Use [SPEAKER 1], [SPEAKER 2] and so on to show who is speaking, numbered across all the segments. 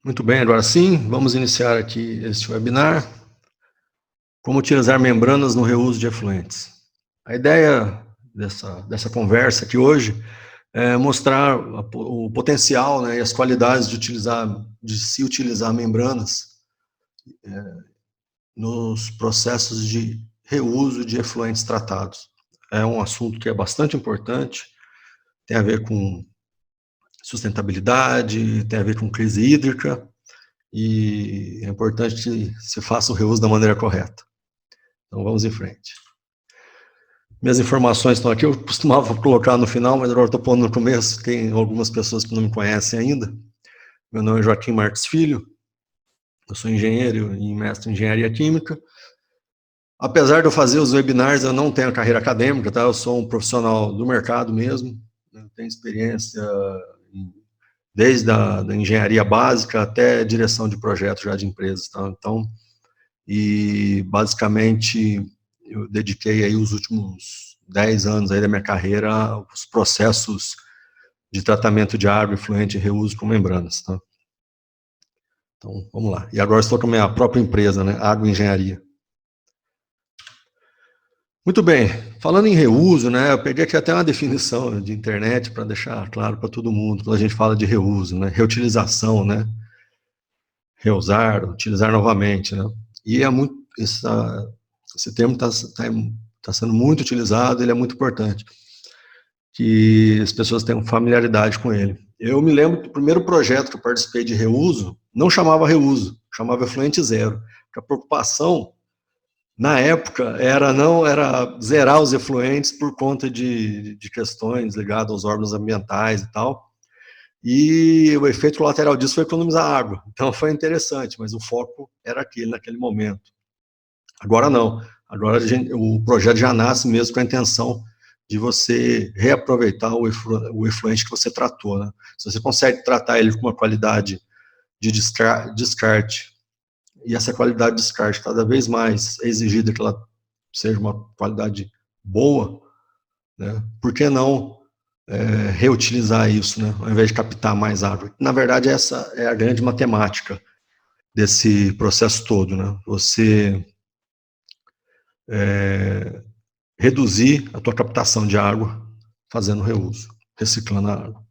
[SPEAKER 1] Muito bem, agora sim, vamos iniciar aqui este webinar. Como utilizar membranas no reuso de efluentes. A ideia dessa conversa aqui hoje é mostrar o potencial, né, e as qualidades de se utilizar membranas nos processos de reuso de efluentes tratados. É um assunto que é bastante importante, tem a ver com sustentabilidade, tem a ver com crise hídrica, e é importante que se faça o reuso da maneira correta. Então, vamos em frente. Minhas informações estão aqui, eu costumava colocar no final, mas agora estou pondo no começo, tem algumas pessoas que não me conhecem ainda. Meu nome é Joaquim Marques Filho, eu sou engenheiro e mestre em engenharia química. Apesar de eu fazer os webinars, eu não tenho carreira acadêmica, tá? Eu sou um profissional do mercado mesmo, eu tenho experiência desde a da engenharia básica até direção de projetos já de empresas, tá? Então, e basicamente eu dediquei aí os últimos 10 anos aí da minha carreira aos processos de tratamento de água efluente e reuso com membranas, tá? Então, vamos lá. E agora estou com a minha própria empresa, né, Água Engenharia. Muito bem, falando em reuso, né, eu peguei aqui até uma definição de internet para deixar claro para todo mundo, quando a gente fala de reuso, né, reutilização, né, reusar, utilizar novamente, né, e é muito, esse termo está sendo muito utilizado, ele é muito importante, que as pessoas tenham familiaridade com ele. Eu me lembro que o primeiro projeto que eu participei de reuso, não chamava reuso, chamava efluente zero, porque a preocupação, na época, era zerar os efluentes por conta de questões ligadas aos órgãos ambientais e tal, e o efeito colateral disso foi economizar água, então foi interessante, mas o foco era aquele, naquele momento. Agora não, agora o projeto já nasce mesmo com a intenção de você reaproveitar o efluente que você tratou, né? Se você consegue tratar ele com uma qualidade de descarte, e essa qualidade de descarte cada vez mais é exigida que ela seja uma qualidade boa, né? Por que não reutilizar isso, né? Ao invés de captar mais água? Na verdade, essa é a grande matemática desse processo todo, né? Você reduzir a tua captação de água fazendo reuso, reciclando a água.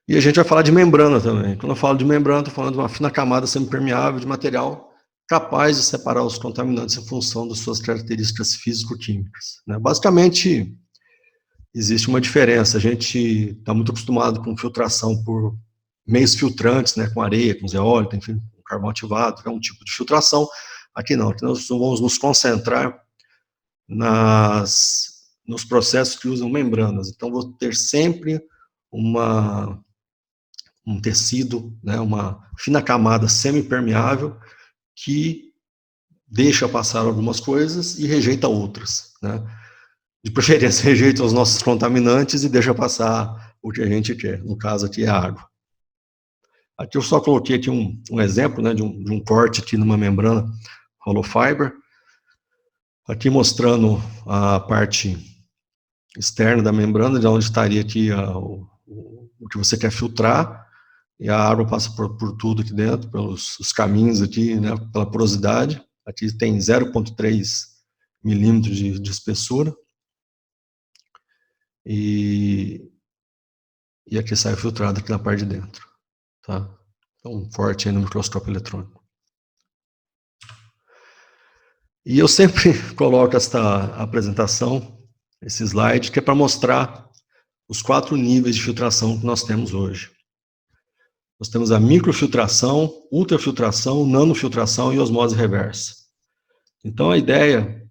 [SPEAKER 1] E a gente vai falar de membrana também. Quando eu falo de membrana, estou falando de uma fina camada semipermeável de material capaz de separar os contaminantes em função das suas características físico-químicas, né? Basicamente, existe uma diferença. A gente está muito acostumado com filtração por meios filtrantes, né, com areia, com zeólito, enfim, com carvão ativado, que é um tipo de filtração. Aqui não, aqui nós vamos nos concentrar nos processos que usam membranas. Então, vou ter sempre um tecido, né, uma fina camada semipermeável que deixa passar algumas coisas e rejeita outras, né? De preferência, rejeita os nossos contaminantes e deixa passar o que a gente quer. No caso aqui é a água. Aqui eu só coloquei aqui um exemplo, né, de um corte aqui numa membrana hollow fiber. Aqui mostrando a parte externa da membrana, de onde estaria aqui o que você quer filtrar, e a água passa por tudo aqui dentro, pelos os caminhos aqui, né, pela porosidade. Aqui tem 0,3 milímetros de espessura, e aqui sai filtrado aqui na parte de dentro, tá? Então, forte aí no microscópio eletrônico. E eu sempre coloco esta apresentação, esse slide, que é para mostrar os 4 níveis de filtração que nós temos hoje. Nós temos a microfiltração, ultrafiltração, nanofiltração e osmose reversa. Então, a ideia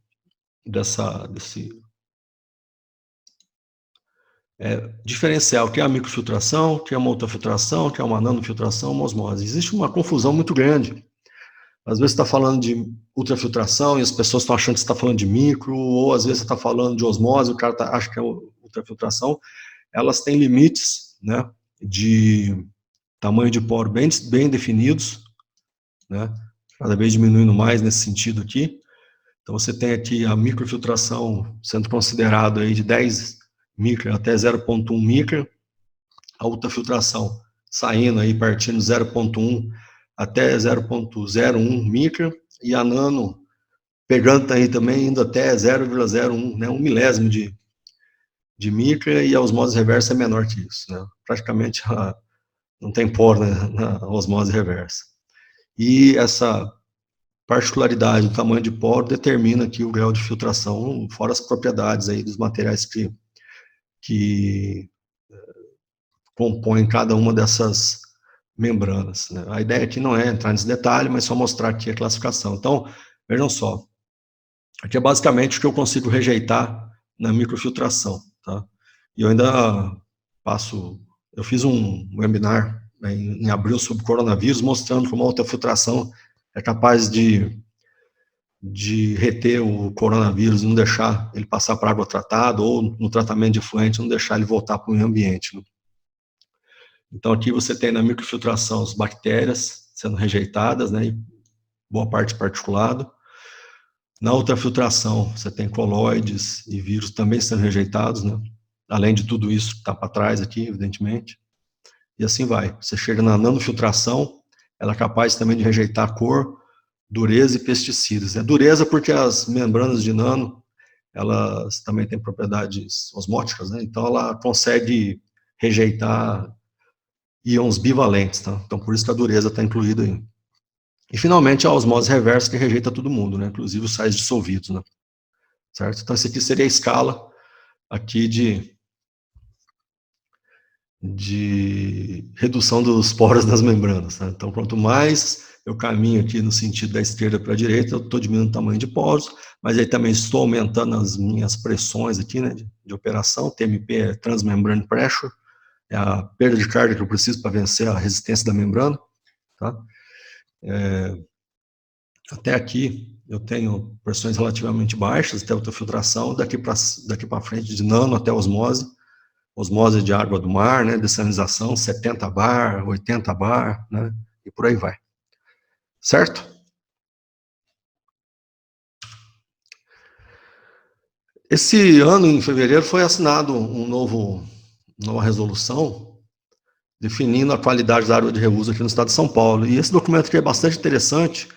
[SPEAKER 1] diferenciar o que é a microfiltração, o que é uma ultrafiltração, o que é uma nanofiltração, uma osmose. Existe uma confusão muito grande. Às vezes você está falando de ultrafiltração e as pessoas estão achando que você está falando de micro, ou às vezes você está falando de osmose, o cara acha que é ultrafiltração. Elas têm limites, né, de tamanho de poro bem definidos, né, cada vez diminuindo mais nesse sentido aqui. Então você tem aqui a microfiltração sendo considerado aí de 10 micra até 0,1 micra, a ultrafiltração saindo aí, partindo de 0,1 até 0,01 micra, e a nano pegando aí também, indo até 0,01, né, 1 milésimo de micra, e a osmose reversa é menor que isso, né? Praticamente não tem poro na osmose reversa. E essa particularidade do tamanho de poro determina aqui o grau de filtração, fora as propriedades aí dos materiais que compõem cada uma dessas membranas, né? A ideia aqui não é entrar nesse detalhe, mas só mostrar aqui a classificação. Então, vejam só, aqui é basicamente o que eu consigo rejeitar na microfiltração, tá? E eu ainda eu fiz um webinar, né, em abril sobre coronavírus, mostrando como a ultrafiltração é capaz de reter o coronavírus, não deixar ele passar para água tratada, ou no tratamento de efluente, não deixar ele voltar para o meio ambiente, né? Então, aqui você tem na microfiltração as bactérias sendo rejeitadas, né, e boa parte particulado. Na ultrafiltração, você tem colóides e vírus também sendo rejeitados, né, além de tudo isso que está para trás aqui, evidentemente. E assim vai. Você chega na nanofiltração, ela é capaz também de rejeitar cor, dureza e pesticidas. É dureza porque as membranas de nano, elas também têm propriedades osmóticas, né, então ela consegue rejeitar íons bivalentes, tá? Então, por isso que a dureza está incluída aí. E, finalmente, a osmose reversa, que rejeita todo mundo, né? Inclusive os sais dissolvidos, né? Certo? Então, esse aqui seria a escala aqui de redução dos poros das membranas, tá? Então, quanto mais eu caminho aqui no sentido da esquerda para a direita, eu estou diminuindo o tamanho de poros, mas aí também estou aumentando as minhas pressões aqui, né, de operação. TMP é Transmembrane Pressure, é a perda de carga que eu preciso para vencer a resistência da membrana, tá? Até aqui eu tenho pressões relativamente baixas, até a ultrafiltração, daqui para frente de nano até osmose de água do mar, né, dessalinização, 70 bar, 80 bar, né, e por aí vai. Certo? Esse ano, em fevereiro, foi assinado nova resolução definindo a qualidade da água de reuso aqui no estado de São Paulo. E esse documento aqui é bastante interessante,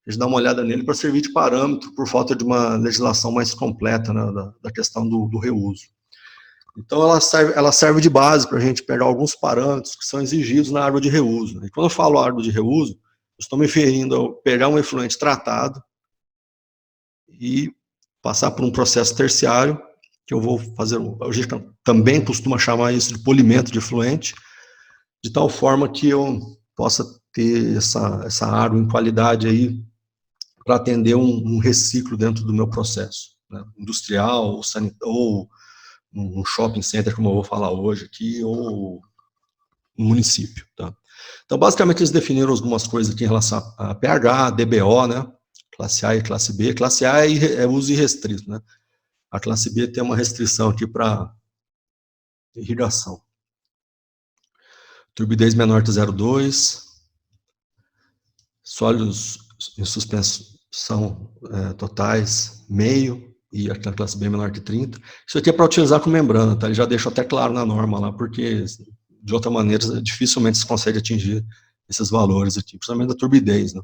[SPEAKER 1] a gente dá uma olhada nele para servir de parâmetro por falta de uma legislação mais completa, né, da questão do reuso. Então, ela serve de base para a gente pegar alguns parâmetros que são exigidos na água de reuso. E quando eu falo água de reuso, eu estou me referindo a pegar um efluente tratado e passar por um processo terciário, que eu vou fazer, a gente também costuma chamar isso de polimento de efluente, de tal forma que eu possa ter essa água em qualidade aí para atender um reciclo dentro do meu processo, né, industrial, ou um shopping center, como eu vou falar hoje aqui, ou um município, tá? Então, basicamente, eles definiram algumas coisas aqui em relação a pH, DBO, né, classe A e classe B. Classe A é uso irrestrito, né? A classe B tem uma restrição aqui para irrigação. Turbidez menor que 0,2, sólidos em suspensão totais, meio, e aqui na classe B menor que 30. Isso aqui é para utilizar com membrana, tá? Ele já deixa até claro na norma lá, porque de outra maneira dificilmente se consegue atingir esses valores aqui, principalmente da turbidez, né?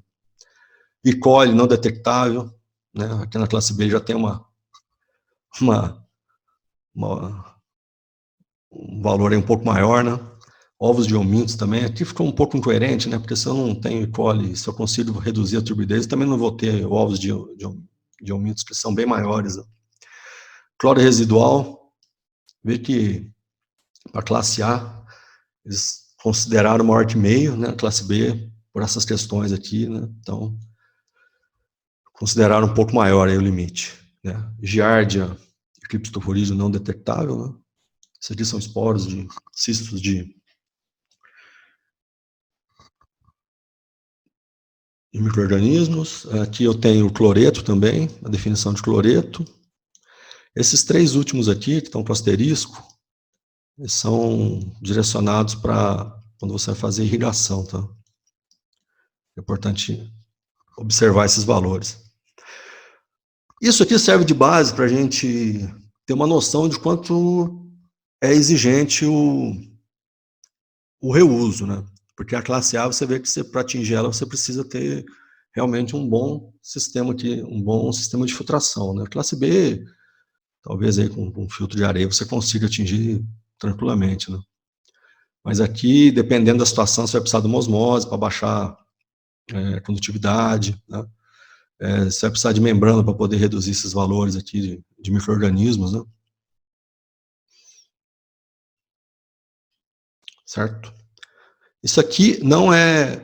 [SPEAKER 1] E coli não detectável, né? Aqui na classe B já tem um valor aí um pouco maior, né? Ovos de homintos também, aqui ficou um pouco incoerente, né? Porque se eu não tenho E. coli, se eu consigo reduzir a turbidez, também não vou ter ovos de homintos que são bem maiores, né? Cloro residual, vê que para a classe A, eles consideraram maior que meio, né? A classe B, por essas questões aqui, né? Então, consideraram um pouco maior aí o limite, né? Giardia, criptoforídeo não detectável, né? Isso aqui são esporos de cistos de micro-organismos. Aqui eu tenho o cloreto também, a definição de cloreto. Esses três últimos aqui, que estão com asterisco, eles são direcionados para quando você vai fazer irrigação, tá? É importante observar esses valores. Isso aqui serve de base para a gente ter uma noção de quanto é exigente o reuso, né? Porque a classe A, você vê que para atingir ela, você precisa ter realmente um bom sistema aqui, um bom sistema de filtração, né? A classe B, talvez aí com um filtro de areia você consiga atingir tranquilamente, né? Mas aqui, dependendo da situação, você vai precisar de uma osmose para baixar condutividade, né? Você vai precisar de membrana para poder reduzir esses valores aqui de micro-organismos, né? Certo? Isso aqui não é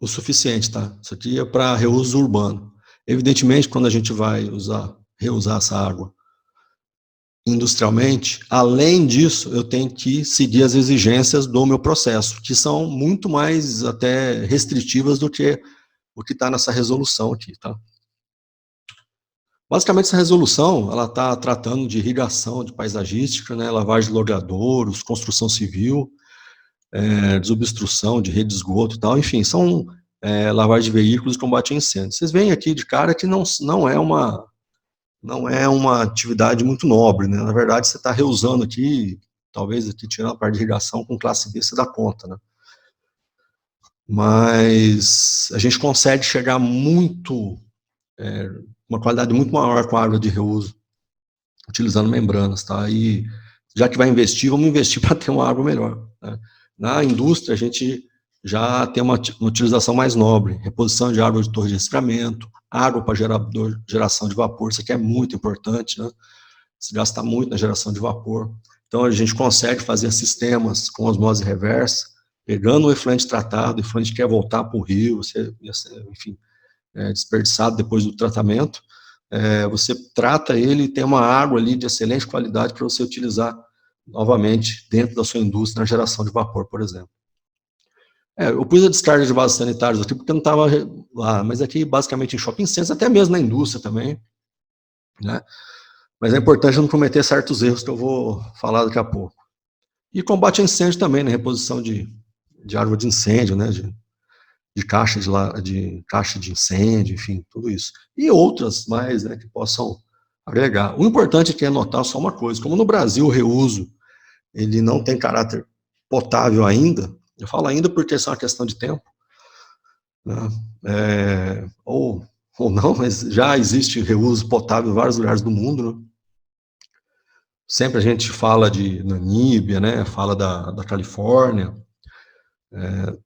[SPEAKER 1] o suficiente, tá? Isso aqui é para reuso urbano. Evidentemente, quando a gente vai reusar essa água industrialmente, além disso, eu tenho que seguir as exigências do meu processo, que são muito mais até restritivas do que o que está nessa resolução aqui, tá? Basicamente, essa resolução, ela está tratando de irrigação, de paisagística, né, lavagem de logradouros, construção civil, desobstrução de rede de esgoto e tal, enfim, são lavagem de veículos e combate a incêndio. Vocês veem aqui de cara que não é uma atividade muito nobre, né? Na verdade, você está reusando aqui, talvez aqui tirando a parte de irrigação com classe B, você dá conta, né? Mas a gente consegue chegar uma qualidade muito maior com a água de reuso, utilizando membranas, tá? E já que vai investir, vamos investir para ter uma água melhor, né? Na indústria, a gente já tem uma utilização mais nobre, reposição de água de torre de resfriamento, água para geração de vapor, isso aqui é muito importante, né? Se gasta muito na geração de vapor. Então, a gente consegue fazer sistemas com osmose reversa, pegando o efluente tratado, o efluente quer voltar para o rio, enfim, desperdiçado depois do tratamento, você trata ele e tem uma água ali de excelente qualidade para você utilizar novamente dentro da sua indústria na geração de vapor, por exemplo. Eu pus a descarga de vasos sanitários aqui porque não estava lá, mas aqui basicamente em shopping centers, até mesmo na indústria também, né? Mas é importante não cometer certos erros que eu vou falar daqui a pouco. E combate a incêndio também, né? Reposição de árvore de incêndio, né? De caixa de incêndio, enfim, tudo isso. E outras mais, né, que possam agregar. O importante aqui é notar só uma coisa, como no Brasil o reuso, ele não tem caráter potável ainda, eu falo ainda porque isso é uma questão de tempo, né, ou não, mas já existe reuso potável em vários lugares do mundo, né? Sempre a gente fala de Namíbia, né, fala da Califórnia,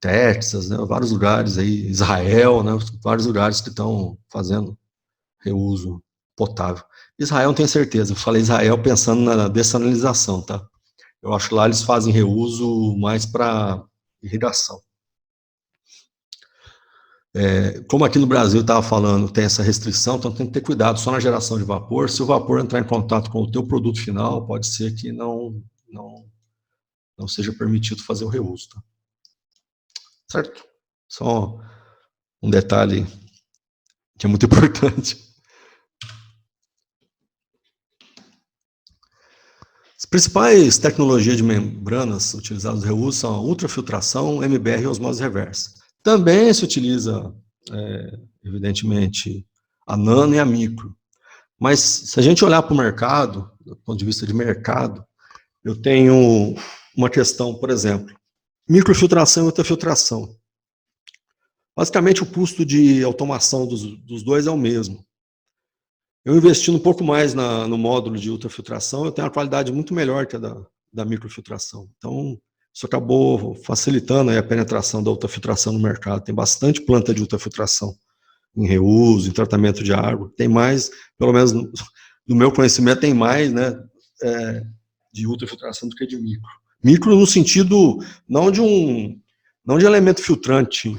[SPEAKER 1] Texas, né, vários lugares aí, Israel, né, vários lugares que estão fazendo reuso potável. Israel não tenho certeza, eu falei Israel pensando na dessalinização, tá? Eu acho que lá eles fazem reuso mais para irrigação. Como aqui no Brasil estava falando, tem essa restrição, então tem que ter cuidado só na geração de vapor. Se o vapor entrar em contato com o teu produto final, pode ser que não seja permitido fazer o reuso, tá? Certo? Só um detalhe que é muito importante. As principais tecnologias de membranas utilizadas no reuso são a ultrafiltração, MBR e osmose reversa. Também se utiliza, evidentemente, a nano e a micro. Mas se a gente olhar para o mercado, do ponto de vista de mercado, eu tenho uma questão, por exemplo, microfiltração e ultrafiltração. Basicamente, o custo de automação dos dois é o mesmo. Eu investindo um pouco mais no módulo de ultrafiltração, eu tenho uma qualidade muito melhor que a da microfiltração. Então, isso acabou facilitando a penetração da ultrafiltração no mercado. Tem bastante planta de ultrafiltração em reuso, em tratamento de água. Tem mais, pelo menos no meu conhecimento, tem mais, né, de ultrafiltração do que de micro. Micro no sentido não de elemento filtrante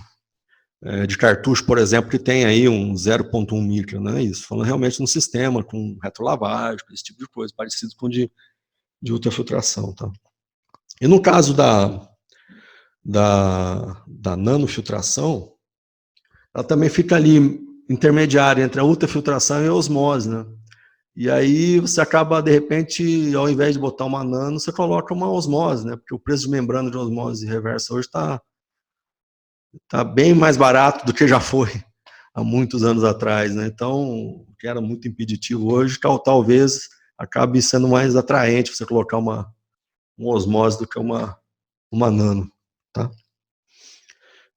[SPEAKER 1] de cartucho, por exemplo, que tem aí um 0,1 micro, não é isso? Falando realmente no sistema, com retrolavagem, esse tipo de coisa, parecido com de ultrafiltração, tá? E no caso da nanofiltração, ela também fica ali intermediária entre a ultrafiltração e a osmose, né? E aí você acaba, de repente, ao invés de botar uma nano, você coloca uma osmose, né? Porque o preço de membrana de osmose reversa hoje está bem mais barato do que já foi há muitos anos atrás, né? Então, o que era muito impeditivo hoje, talvez acabe sendo mais atraente você colocar uma osmose do que uma nano, tá?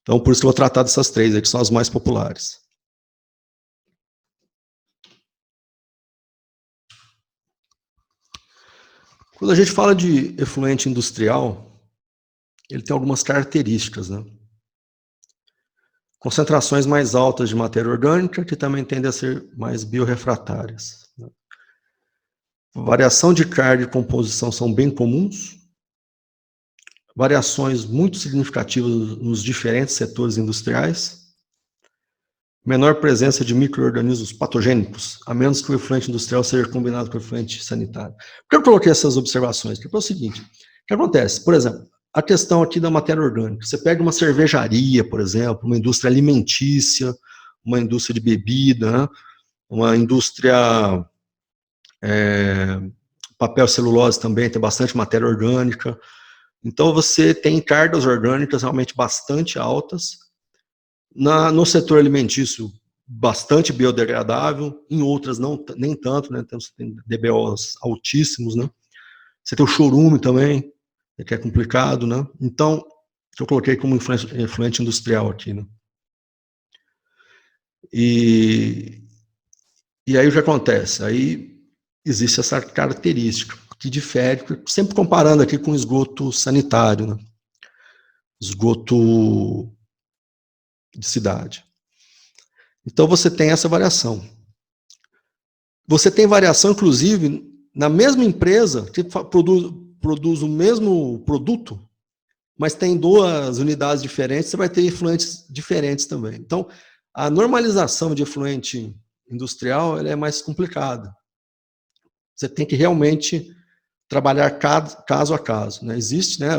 [SPEAKER 1] Então, por isso que eu vou tratar dessas três aí, que são as mais populares. Quando a gente fala de efluente industrial, ele tem algumas características, né? Concentrações mais altas de matéria orgânica, que também tendem a ser mais biorrefratárias. Variação de carga e composição são bem comuns. Variações muito significativas nos diferentes setores industriais. Menor presença de micro-organismos patogênicos, a menos que o efluente industrial seja combinado com o efluente sanitário. Por que eu coloquei essas observações? Porque é o seguinte, o que acontece? Por exemplo, a questão aqui da matéria orgânica. Você pega uma cervejaria, por exemplo, uma indústria alimentícia, uma indústria de bebida, né? Uma indústria papel celulose também, tem bastante matéria orgânica. Então, você tem cargas orgânicas realmente bastante altas. No setor alimentício, bastante biodegradável, em outras não, nem tanto, né? Então, você tem DBOs altíssimos, né? Você tem o chorume também, que é complicado, né? Então, eu coloquei como efluente industrial aqui, né? E aí o que acontece? Aí existe essa característica que difere, sempre comparando aqui com esgoto sanitário, né? Esgoto de cidade. Então você tem essa variação. Você tem variação, inclusive, na mesma empresa que produz o mesmo produto, mas tem duas unidades diferentes, você vai ter efluentes diferentes também. Então, a normalização de efluente industrial ela é mais complicada. Você tem que realmente trabalhar caso a caso, né? Existe, né,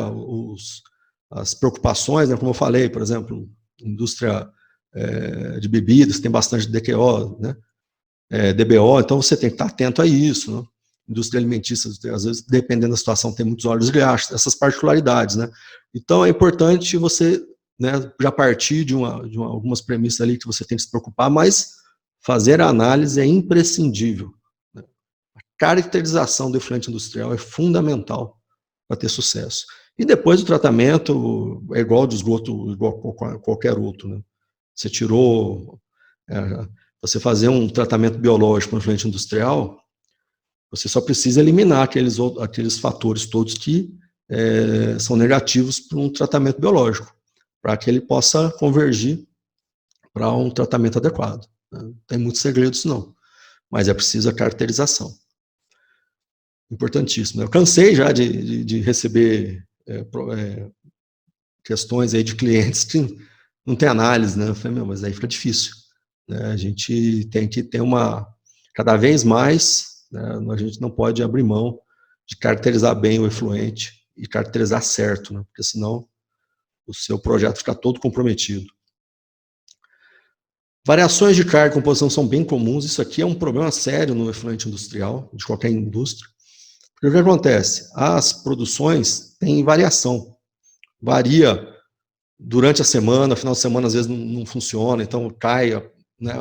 [SPEAKER 1] as preocupações, né, como eu falei, por exemplo, indústria de bebidas, tem bastante DQO, né, DBO, então você tem que estar atento a isso, né? Indústria alimentícia, às vezes, dependendo da situação, tem muitos óleos graxos, essas particularidades, né? Então é importante você, né, já partir de algumas premissas ali que você tem que se preocupar, mas fazer a análise é imprescindível. Caracterização do efluente industrial é fundamental para ter sucesso. E depois o tratamento é igual de esgoto, igual a qualquer outro, né? Você tirou, você fazer um tratamento biológico no efluente industrial, você só precisa eliminar aqueles fatores todos que são negativos para um tratamento biológico, para que ele possa convergir para um tratamento adequado. Né? Não tem muitos segredos, não, mas é preciso a caracterização. Importantíssimo. Eu cansei já de receber questões aí de clientes que não tem análise, né? Eu falei, mas aí fica difícil. Né? A gente tem que ter cada vez mais, né, a gente não pode abrir mão de caracterizar bem o efluente e caracterizar certo, né? Porque senão o seu projeto fica todo comprometido. Variações de carga e composição são bem comuns, isso aqui é um problema sério no efluente industrial, de qualquer indústria. Porque o que acontece? As produções têm variação. Varia durante a semana, final de semana às vezes não funciona, então cai, né,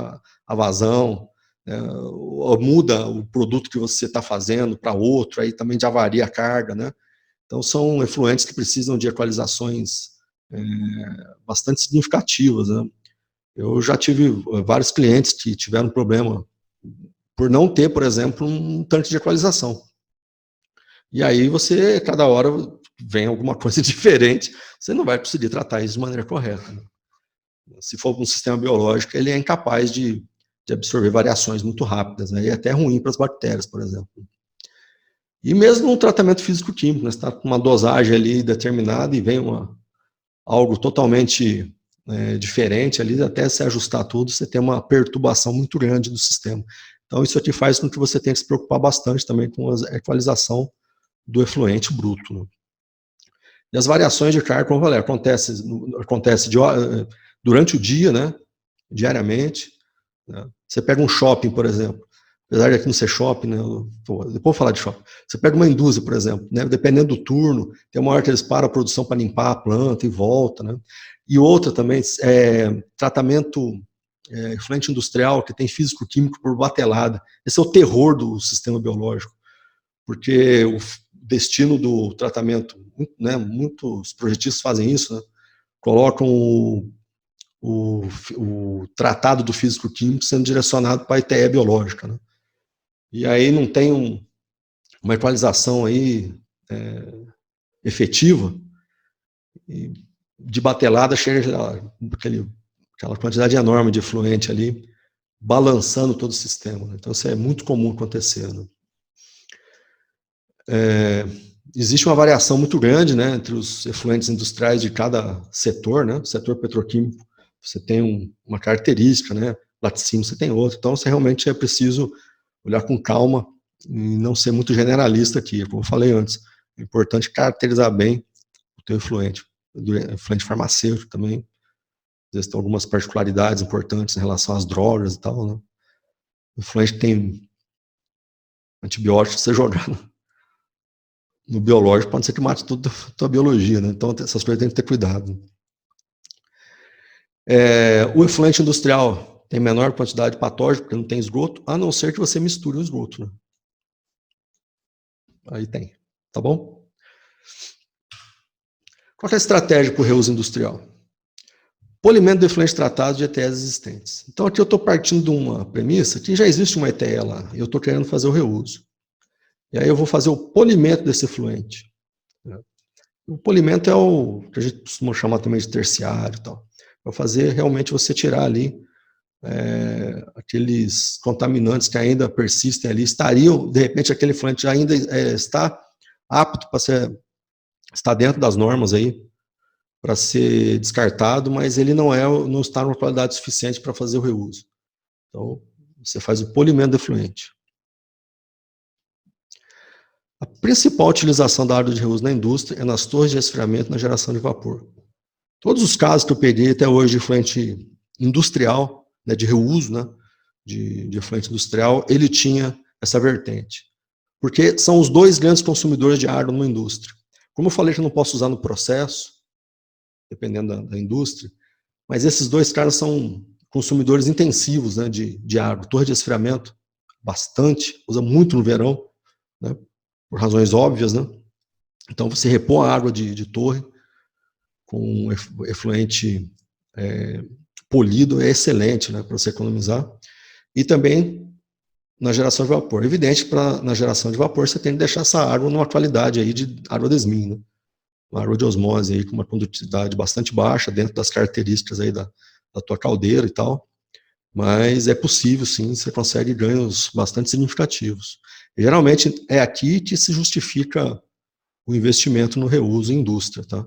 [SPEAKER 1] a vazão, né, ou muda o produto que você está fazendo para outro, aí também já varia a carga, né? Então são efluentes que precisam de equalizações bastante significativas, né? Eu já tive vários clientes que tiveram problema por não ter, por exemplo, um tanque de equalização. E aí você, cada hora, vem alguma coisa diferente, você não vai conseguir tratar isso de maneira correta. Né? Se for um sistema biológico, ele é incapaz de absorver variações muito rápidas, né? E é até ruim para as bactérias, por exemplo. E mesmo no tratamento físico-químico, né? Você está com uma dosagem ali determinada e vem algo totalmente diferente ali, até se ajustar tudo, você tem uma perturbação muito grande do sistema. Então isso aqui faz com que você tenha que se preocupar bastante também com a equalização do efluente bruto. Né? E as variações de carga, como eu falei, acontece durante o dia, né, diariamente. Né? Você pega um shopping, por exemplo, apesar de aqui não ser shopping, né, depois vou falar de shopping. Você pega uma indústria, por exemplo, né, dependendo do turno, tem uma hora que eles param a produção para limpar a planta e volta. Né? E outra também, tratamento efluente industrial, que tem físico-químico por batelada. Esse é o terror do sistema biológico, porque o destino do tratamento, né, muitos projetistas fazem isso, né, colocam o tratado do físico-químico sendo direcionado para a ITE biológica, né? E aí não tem uma equalização aí efetiva, e de batelada chega aquela quantidade enorme de efluente ali, balançando todo o sistema, né? Então isso é muito comum acontecer, né? Existe uma variação muito grande, né, entre os efluentes industriais de cada setor, né? O setor petroquímico, você tem uma característica, né? Laticínio você tem outra, então você realmente é preciso olhar com calma e não ser muito generalista aqui, como eu falei antes. É importante caracterizar bem o teu efluente. O efluente farmacêutico também, às vezes tem algumas particularidades importantes em relação às drogas e tal, né? O efluente tem antibiótico, você jogar no biológico, pode ser que mate toda a tua biologia, né? Então essas coisas tem que ter cuidado. O efluente industrial tem menor quantidade de patógeno, porque não tem esgoto, a não ser que você misture o esgoto, né? Aí tem, tá bom? Qual é a estratégia para o reuso industrial? Polimento do efluente tratado de ETEs existentes. Então aqui eu estou partindo de uma premissa que já existe uma ETE lá, e eu estou querendo fazer o reuso. E aí eu vou fazer o polimento desse efluente. O polimento é o que a gente costuma chamar também de terciário e tal. Para fazer realmente você tirar ali aqueles contaminantes que ainda persistem ali, estariam, de repente aquele efluente ainda está apto para está dentro das normas aí, para ser descartado, mas ele não está numa qualidade suficiente para fazer o reuso. Então, você faz o polimento do efluente. A principal utilização da água de reuso na indústria é nas torres de resfriamento e na geração de vapor. Todos os casos que eu peguei até hoje de efluente industrial, né, de reuso, né, de efluente industrial, ele tinha essa vertente. Porque são os dois grandes consumidores de água numa indústria. Como eu falei que eu não posso usar no processo, dependendo da indústria, mas esses dois caras são consumidores intensivos, né, de água. Torre de resfriamento, bastante, usa muito no verão, né, por razões óbvias, né? Então você repõe a água de torre com efluente polido, é excelente, né, para você economizar. E também na geração de vapor. Evidente que na geração de vapor você tem que deixar essa água numa qualidade aí de água desmin, né? Uma água de osmose aí com uma condutividade bastante baixa, dentro das características aí da tua caldeira e tal. Mas é possível, sim, você consegue ganhos bastante significativos. E, geralmente é aqui que se justifica o investimento no reuso em indústria, tá?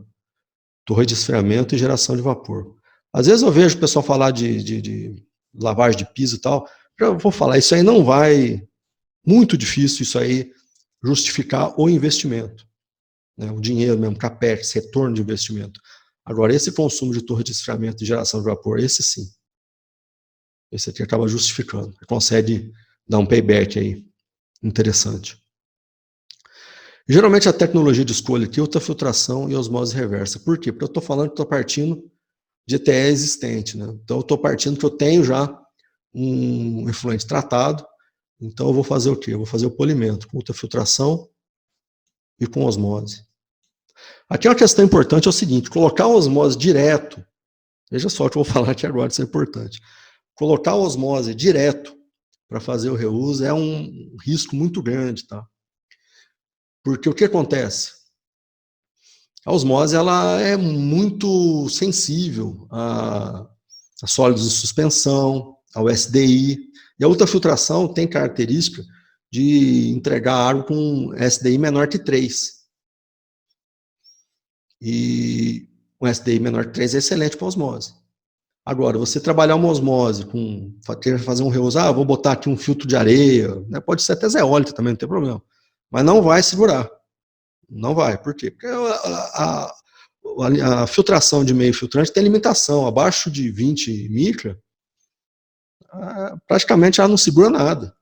[SPEAKER 1] Torre de esfriamento e geração de vapor. Às vezes eu vejo o pessoal falar de lavagem de piso e tal, eu vou falar, isso aí não vai, muito difícil isso aí justificar o investimento, né? O dinheiro mesmo, CAPEX, retorno de investimento. Agora, esse consumo de torre de esfriamento e geração de vapor, esse sim. Esse aqui acaba justificando, consegue dar um payback aí interessante. Geralmente a tecnologia de escolha aqui é ultrafiltração e osmose reversa. Por quê? Porque eu estou falando que estou partindo de ETE existente, né? Então eu estou partindo que eu tenho já um efluente tratado, então eu vou fazer o quê? Eu vou fazer o polimento com ultrafiltração e com osmose. Aqui uma questão importante é o seguinte, colocar a osmose direto, veja só o que eu vou falar aqui agora, isso é importante. Colocar a osmose direto para fazer o reuso é um risco muito grande, tá? Porque o que acontece? A osmose ela é muito sensível a sólidos de suspensão, ao SDI, e a ultrafiltração tem característica de entregar água com SDI menor que 3. E um SDI menor que 3 é excelente para osmose. Agora, você trabalhar uma osmose, querer fazer um reuso, vou botar aqui um filtro de areia, né, pode ser até zeólite também, não tem problema, mas não vai segurar. Não vai, por quê? Porque a filtração de meio filtrante tem limitação, abaixo de 20 micra, praticamente ela não segura nada,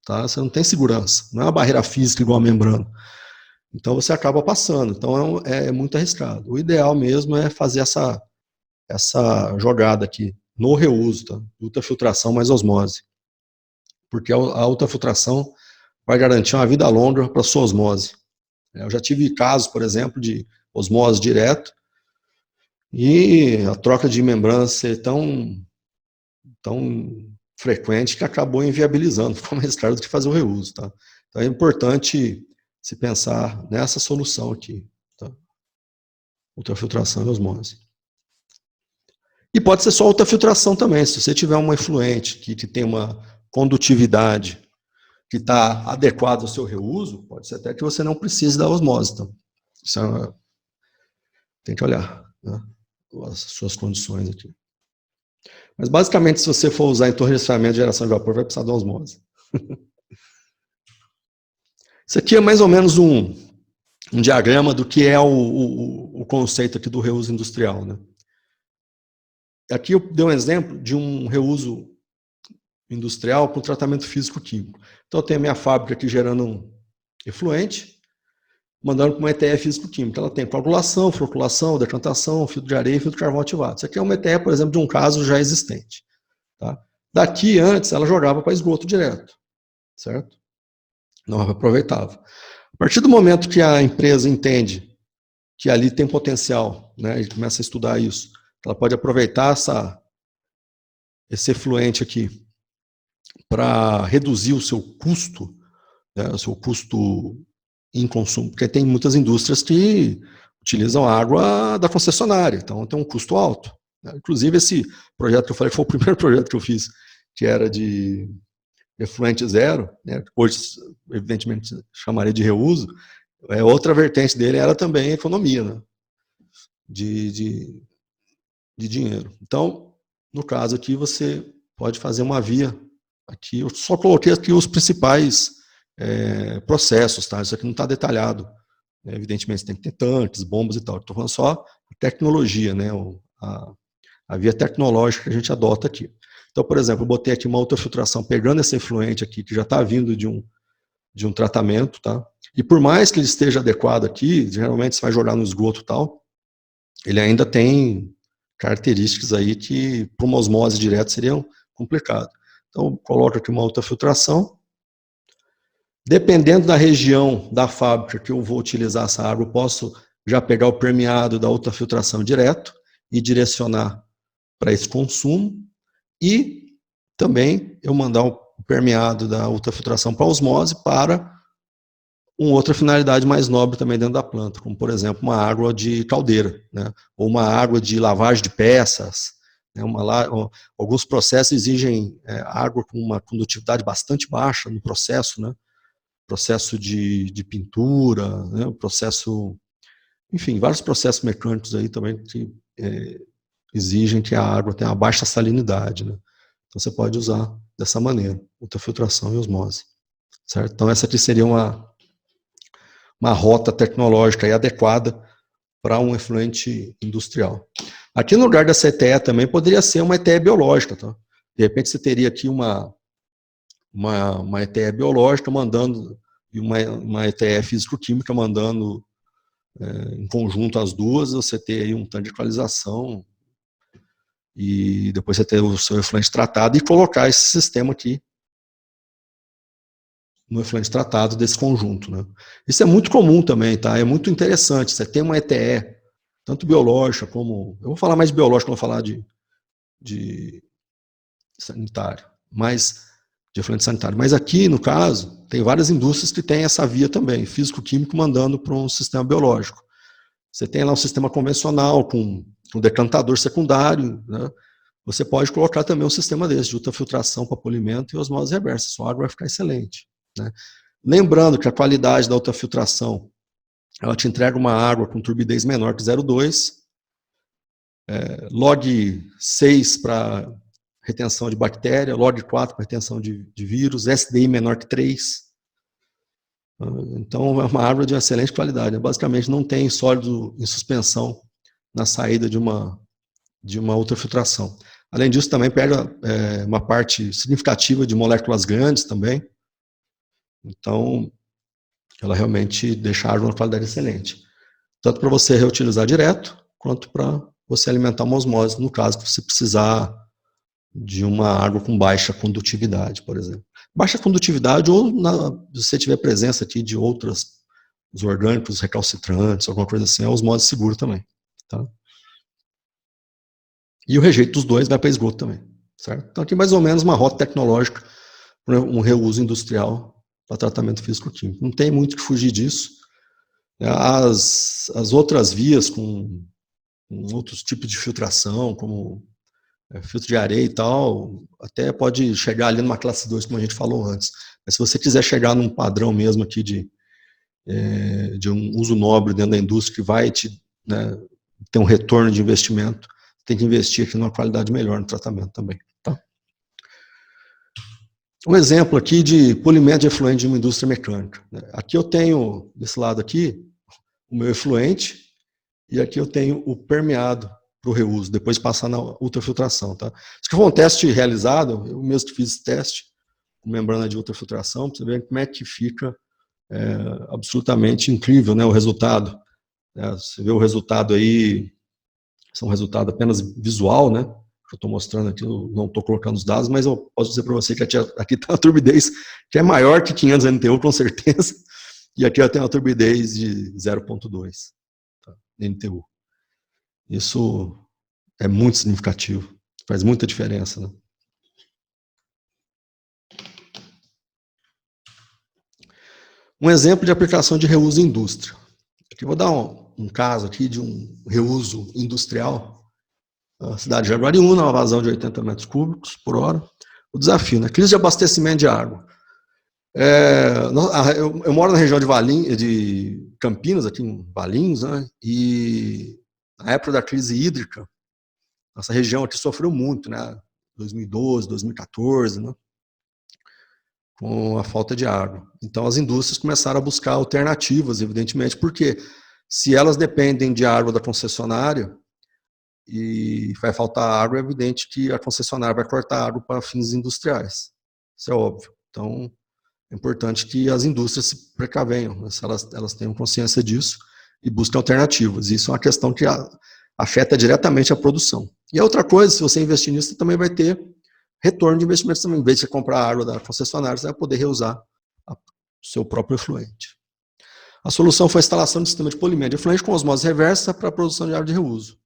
[SPEAKER 1] tá? Você não tem segurança, não é uma barreira física igual a membrana. Então você acaba passando, então é muito arriscado. O ideal mesmo é fazer essa jogada aqui, no reuso, tá? Ultrafiltração mais osmose. Porque a ultrafiltração vai garantir uma vida longa para a sua osmose. Eu já tive casos, por exemplo, de osmose direto, E a troca de membrana ser tão frequente que acabou inviabilizando, ficou mais caro do que fazer o reuso, tá? Então é importante se pensar nessa solução aqui, tá? Ultrafiltração e osmose. E pode ser só ultrafiltração também, se você tiver uma efluente que tem uma condutividade que está adequada ao seu reuso, pode ser até que você não precise da osmose, então isso tem que olhar, né, as suas condições aqui. Mas basicamente, se você for usar em torre de resfriamento de geração de vapor, vai precisar da osmose. Isso aqui é mais ou menos um diagrama do que é o conceito aqui do reuso industrial, né? Aqui eu dei um exemplo de um reuso industrial para o tratamento físico-químico. Então eu tenho a minha fábrica aqui gerando um efluente, mandando para uma ETE físico-química. Ela tem coagulação, floculação, decantação, filtro de areia e filtro de carvão ativado. Isso aqui é uma ETE, por exemplo, de um caso já existente. Tá? Daqui, antes, ela jogava para esgoto direto, certo? Não aproveitava. A partir do momento que a empresa entende que ali tem potencial, né, e começa a estudar isso, ela pode aproveitar esse efluente aqui para reduzir o seu custo, né, o seu custo em consumo, porque tem muitas indústrias que utilizam água da concessionária, então tem um custo alto. Né? Inclusive, esse projeto que eu falei foi o primeiro projeto que eu fiz, que era de efluente zero, né, hoje, evidentemente, chamaria de reuso. Outra vertente dele era também a economia, né, de dinheiro. Então, no caso aqui, você pode fazer uma via. Aqui eu só coloquei aqui os principais processos, tá? Isso aqui não está detalhado. Evidentemente, você tem que ter tanques, bombas e tal. Estou falando só a tecnologia, né? A via tecnológica que a gente adota aqui. Então, por exemplo, eu botei aqui uma ultrafiltração, pegando esse efluente aqui, que já está vindo de um tratamento, tá? E por mais que ele esteja adequado aqui, geralmente você vai jogar no esgoto e tal, ele ainda tem características aí que, para uma osmose direta, seriam complicadas. Então, coloco aqui uma ultrafiltração. Dependendo da região da fábrica que eu vou utilizar essa água, eu posso já pegar o permeado da ultrafiltração direto e direcionar para esse consumo. E também eu mandar o permeado da ultrafiltração para osmose para uma outra finalidade mais nobre também dentro da planta, como, por exemplo, uma água de caldeira, né? Ou uma água de lavagem de peças. Né? Alguns processos exigem água com uma condutividade bastante baixa no processo, né? Processo de pintura, né? Processo, enfim, vários processos mecânicos aí também que exigem que a água tenha uma baixa salinidade, né? Então você pode usar dessa maneira, ultrafiltração e osmose, certo? Então essa aqui seria uma rota tecnológica adequada para um efluente industrial. Aqui no lugar dessa ETE também poderia ser uma ETE biológica, tá? De repente você teria aqui uma ETE biológica mandando, e uma ETE físico-química mandando em conjunto as duas, você ter aí um tanto de equalização e depois você ter o seu efluente tratado e colocar esse sistema aqui no efluente tratado desse conjunto, né? Isso é muito comum também, tá? É muito interessante. Você tem uma ETE, tanto biológica como... Eu vou falar mais de biológica, vou falar de sanitário, mas de efluente sanitário. Mas aqui, no caso, tem várias indústrias que têm essa via também, físico-químico mandando para um sistema biológico. Você tem lá um sistema convencional com um decantador secundário, né? Você pode colocar também um sistema desse, de ultrafiltração para polimento e osmose reversa. Sua água vai ficar excelente, né? Lembrando que a qualidade da ultrafiltração, ela te entrega uma água com turbidez menor que 0,2, log 6 para retenção de bactéria, log 4 para retenção de vírus, SDI menor que 3. Então, é uma água de excelente qualidade, né? Basicamente, não tem sólido em suspensão na saída de uma ultrafiltração. Além disso, também pega uma parte significativa de moléculas grandes também. Então, ela realmente deixa a água uma qualidade excelente. Tanto para você reutilizar direto, quanto para você alimentar uma osmose, no caso que você precisar de uma água com baixa condutividade, por exemplo. Baixa condutividade ou se você tiver presença aqui de outros orgânicos recalcitrantes, alguma coisa assim, a osmose segura também. Tá? E o rejeito dos dois vai para esgoto também, certo? Então aqui mais ou menos uma rota tecnológica para um reuso industrial para tratamento físico-químico. Não tem muito que fugir disso. As outras vias com outros tipos de filtração, como filtro de areia e tal, até pode chegar ali numa classe 2, como a gente falou antes. Mas se você quiser chegar num padrão mesmo aqui de um uso nobre dentro da indústria que vai te ter um retorno de investimento, tem que investir aqui numa qualidade melhor no tratamento também. Tá? Um exemplo aqui de polimento de efluente de uma indústria mecânica. Aqui eu tenho, desse lado aqui, o meu efluente, e aqui eu tenho o permeado para o reuso, depois de passar na ultrafiltração. Tá? Isso aqui foi um teste realizado, eu mesmo que fiz esse teste, com membrana de ultrafiltração, para você ver como é que fica absolutamente incrível, né, o resultado. Você vê o resultado aí, é um resultado apenas visual, né? Eu estou mostrando aqui, eu não estou colocando os dados, mas eu posso dizer para você que aqui está uma turbidez que é maior que 500 NTU, com certeza, e aqui eu tenho uma turbidez de 0,2 NTU. Isso é muito significativo, faz muita diferença, né? Um exemplo de aplicação de reuso em indústria. Aqui eu vou dar um caso aqui de um reuso industrial. A cidade de Jaguariúna, uma vazão de 80 metros cúbicos por hora. O desafio, né? Crise de abastecimento de água. Eu moro na região de Campinas, aqui em Valinhos, né? E na época da crise hídrica, nossa região aqui sofreu muito, né? 2012, 2014, né? Com a falta de água. Então as indústrias começaram a buscar alternativas, evidentemente, porque se elas dependem de água da concessionária e vai faltar água, é evidente que a concessionária vai cortar água para fins industriais. Isso é óbvio. Então é importante que as indústrias se precavenham, né? Se elas tenham consciência disso e busquem alternativas. Isso é uma questão que afeta diretamente a produção. E a outra coisa, se você investir nisso, você também vai ter retorno de investimentos também. Em vez de você comprar a água da concessionária, você vai poder reusar o seu próprio efluente. A solução foi a instalação de sistema de polimento de efluente com osmose reversa para a produção de água de reuso,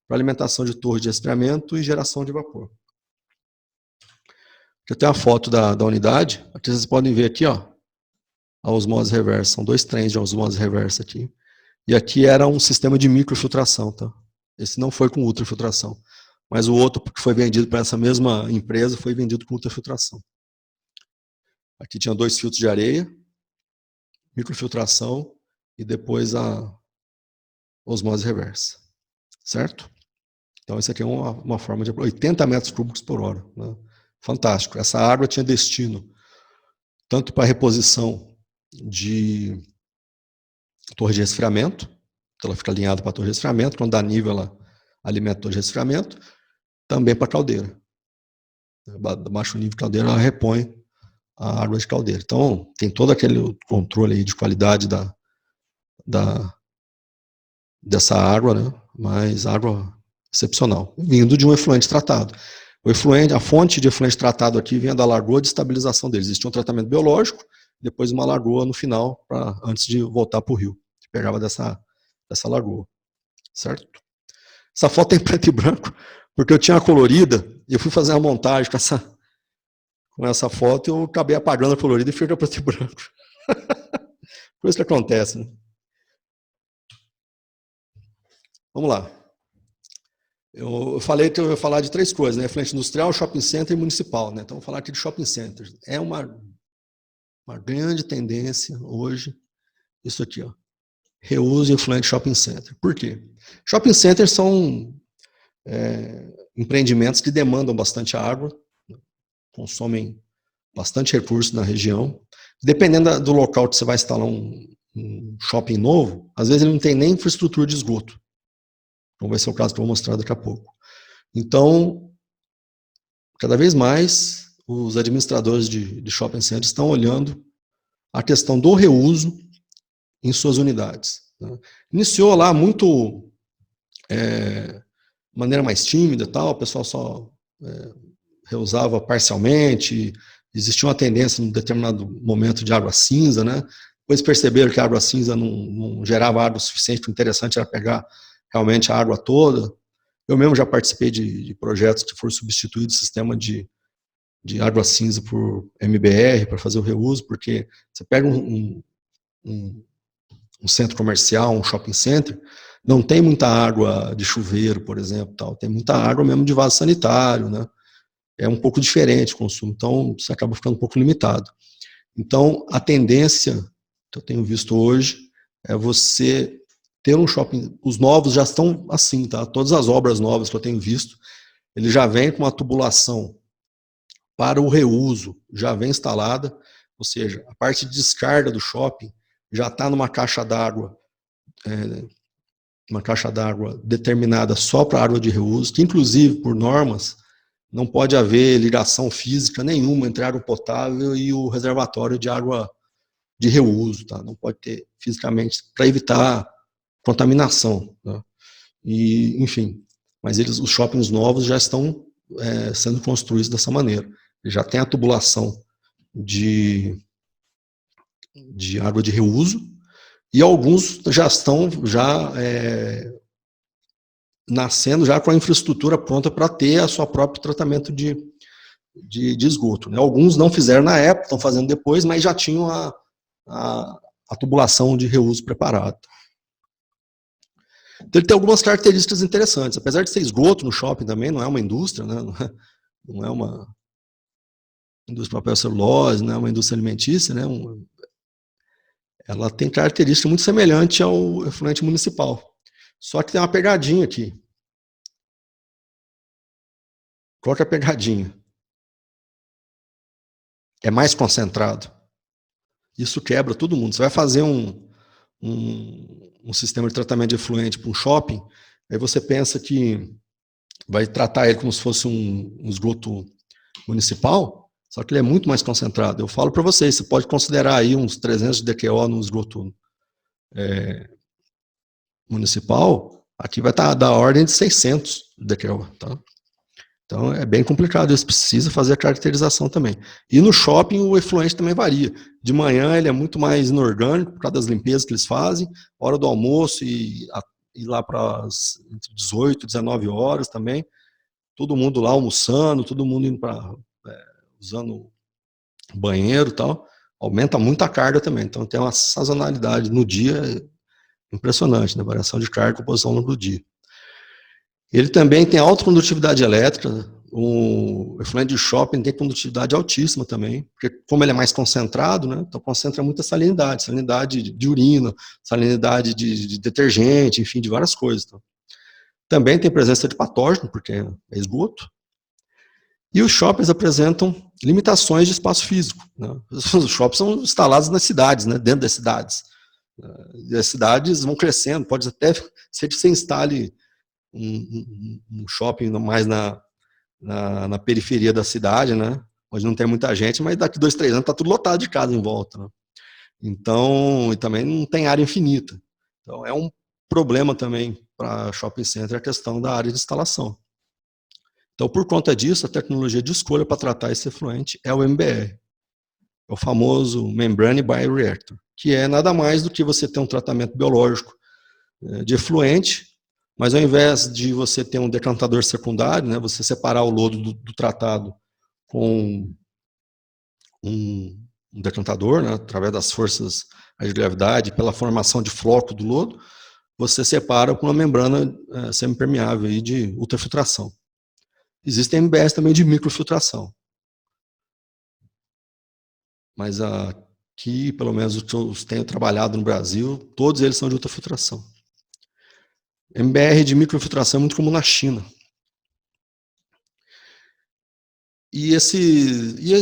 [SPEAKER 1] para alimentação de torres de resfriamento e geração de vapor. Aqui eu tenho a foto da unidade. Aqui vocês podem ver aqui, ó, a osmose reversa. São 2 trens de osmose reversa aqui. E aqui era um sistema de microfiltração, tá? Esse não foi com ultrafiltração. Mas o outro que foi vendido para essa mesma empresa foi vendido com ultrafiltração. Aqui tinha 2 filtros de areia, microfiltração e depois a osmose reversa. Certo? Então, isso aqui é uma forma de 80 metros cúbicos por hora. Né? Fantástico. Essa água tinha destino tanto para reposição de torre de resfriamento, então ela fica alinhada para a torre de resfriamento, quando dá nível ela alimenta a torre de resfriamento, também para a caldeira. Baixo nível de caldeira, ela repõe a água de caldeira. Então, tem todo aquele controle aí de qualidade dessa água, né? Mas água excepcional, vindo de um efluente tratado. A fonte de efluente tratado aqui vinha da lagoa de estabilização dele. Existia um tratamento biológico, depois uma lagoa no final, antes de voltar para o rio, que pegava dessa lagoa. Certo? Essa foto é em preto e branco, porque eu tinha a colorida, e eu fui fazer uma montagem com essa foto, e eu acabei apagando a colorida e fica preto e branco. Por isso que acontece, né? Vamos lá. Eu falei que eu ia falar de 3 coisas, né? Efluente industrial, shopping center e municipal, né? Então, vou falar aqui de shopping centers. É uma grande tendência hoje, isso aqui, ó. Reuso e efluente shopping center. Por quê? Shopping centers são empreendimentos que demandam bastante água, consomem bastante recurso na região. Dependendo do local que você vai instalar um shopping novo, às vezes ele não tem nem infraestrutura de esgoto. Então vai ser o caso que eu vou mostrar daqui a pouco. Então, cada vez mais, os administradores de shopping centers estão olhando a questão do reuso em suas unidades. Né? Iniciou lá muito de maneira mais tímida e tal, o pessoal só reusava parcialmente, existia uma tendência em um determinado momento de água cinza, né? Depois perceberam que a água cinza não gerava água suficiente, o interessante era pegar realmente a água toda, Eu mesmo já participei de projetos que foram substituídos o sistema de água cinza por MBR para fazer o reuso, porque você pega um centro comercial, um shopping center, não tem muita água de chuveiro, por exemplo, tal, tem muita água mesmo de vaso sanitário, né? É um pouco diferente o consumo, então você acaba ficando um pouco limitado. Então, a tendência que eu tenho visto hoje é você ter um shopping, os novos já estão assim, tá? Todas as obras novas que eu tenho visto, ele já vem com uma tubulação para o reuso, já vem instalada, ou seja, a parte de descarga do shopping já está numa caixa d'água, uma caixa d'água determinada só para água de reuso, que inclusive, por normas, não pode haver ligação física nenhuma entre a água potável e o reservatório de água de reuso, tá? Não pode ter fisicamente, para evitar contaminação, tá? E, enfim, mas os shoppings novos já estão sendo construídos dessa maneira. Já tem a tubulação de água de reuso, e alguns já estão nascendo já com a infraestrutura pronta para ter a sua próprio tratamento de esgoto, né? Alguns não fizeram na época, estão fazendo depois, mas já tinham a tubulação de reuso preparada. Então, ele tem algumas características interessantes. Apesar de ser esgoto no shopping também, não é uma indústria, né? Não é uma indústria de papel celulose, não é uma indústria alimentícia, né? Ela tem característica muito semelhante ao efluente municipal. Só que tem uma pegadinha aqui. Qual que é a pegadinha? É mais concentrado. Isso quebra todo mundo. Você vai fazer um sistema de tratamento de efluente para um shopping, aí você pensa que vai tratar ele como se fosse um esgoto municipal, só que ele é muito mais concentrado. Eu falo para vocês, você pode considerar aí uns 300 de DQO no esgoto municipal, aqui vai estar da ordem de 600 DQO, tá? Então é bem complicado, isso precisa fazer a caracterização também. E no shopping o efluente também varia. De manhã ele é muito mais inorgânico, por causa das limpezas que eles fazem, hora do almoço e lá para entre 18 e 19 horas também, todo mundo lá almoçando, todo mundo indo para usando banheiro e tal, aumenta muito a carga também. Então tem uma sazonalidade no dia impressionante, né? Variação de carga e composição ao longo do dia. Ele também tem alta condutividade elétrica, né? O efluente de shopping tem condutividade altíssima também, porque como ele é mais concentrado, né, então concentra muita salinidade de urina, salinidade de detergente, enfim, de várias coisas. Então. Também tem presença de patógeno, porque é esgoto. E os shoppings apresentam limitações de espaço físico. Né? Os shoppings são instalados nas cidades, né, dentro das cidades. E as cidades vão crescendo, pode até ser que você instale um shopping mais na periferia da cidade, né? Onde não tem muita gente, mas daqui 2, 3 anos está tudo lotado de casa em volta. Né? Então, e também não tem área infinita. Então, é um problema também para shopping center a questão da área de instalação. Então, por conta disso, a tecnologia de escolha para tratar esse efluente é o MBR. É o famoso Membrane Bioreactor, que é nada mais do que você ter um tratamento biológico de efluente, mas ao invés de você ter um decantador secundário, né, você separar o lodo do tratado com um decantador, né, através das forças de gravidade, pela formação de floco do lodo, você separa com uma membrana semipermeável aí de ultrafiltração. Existem MBS também de microfiltração. Mas aqui, pelo menos os que eu tenho trabalhado no Brasil, todos eles são de ultrafiltração. MBR de microfiltração é muito comum na China. E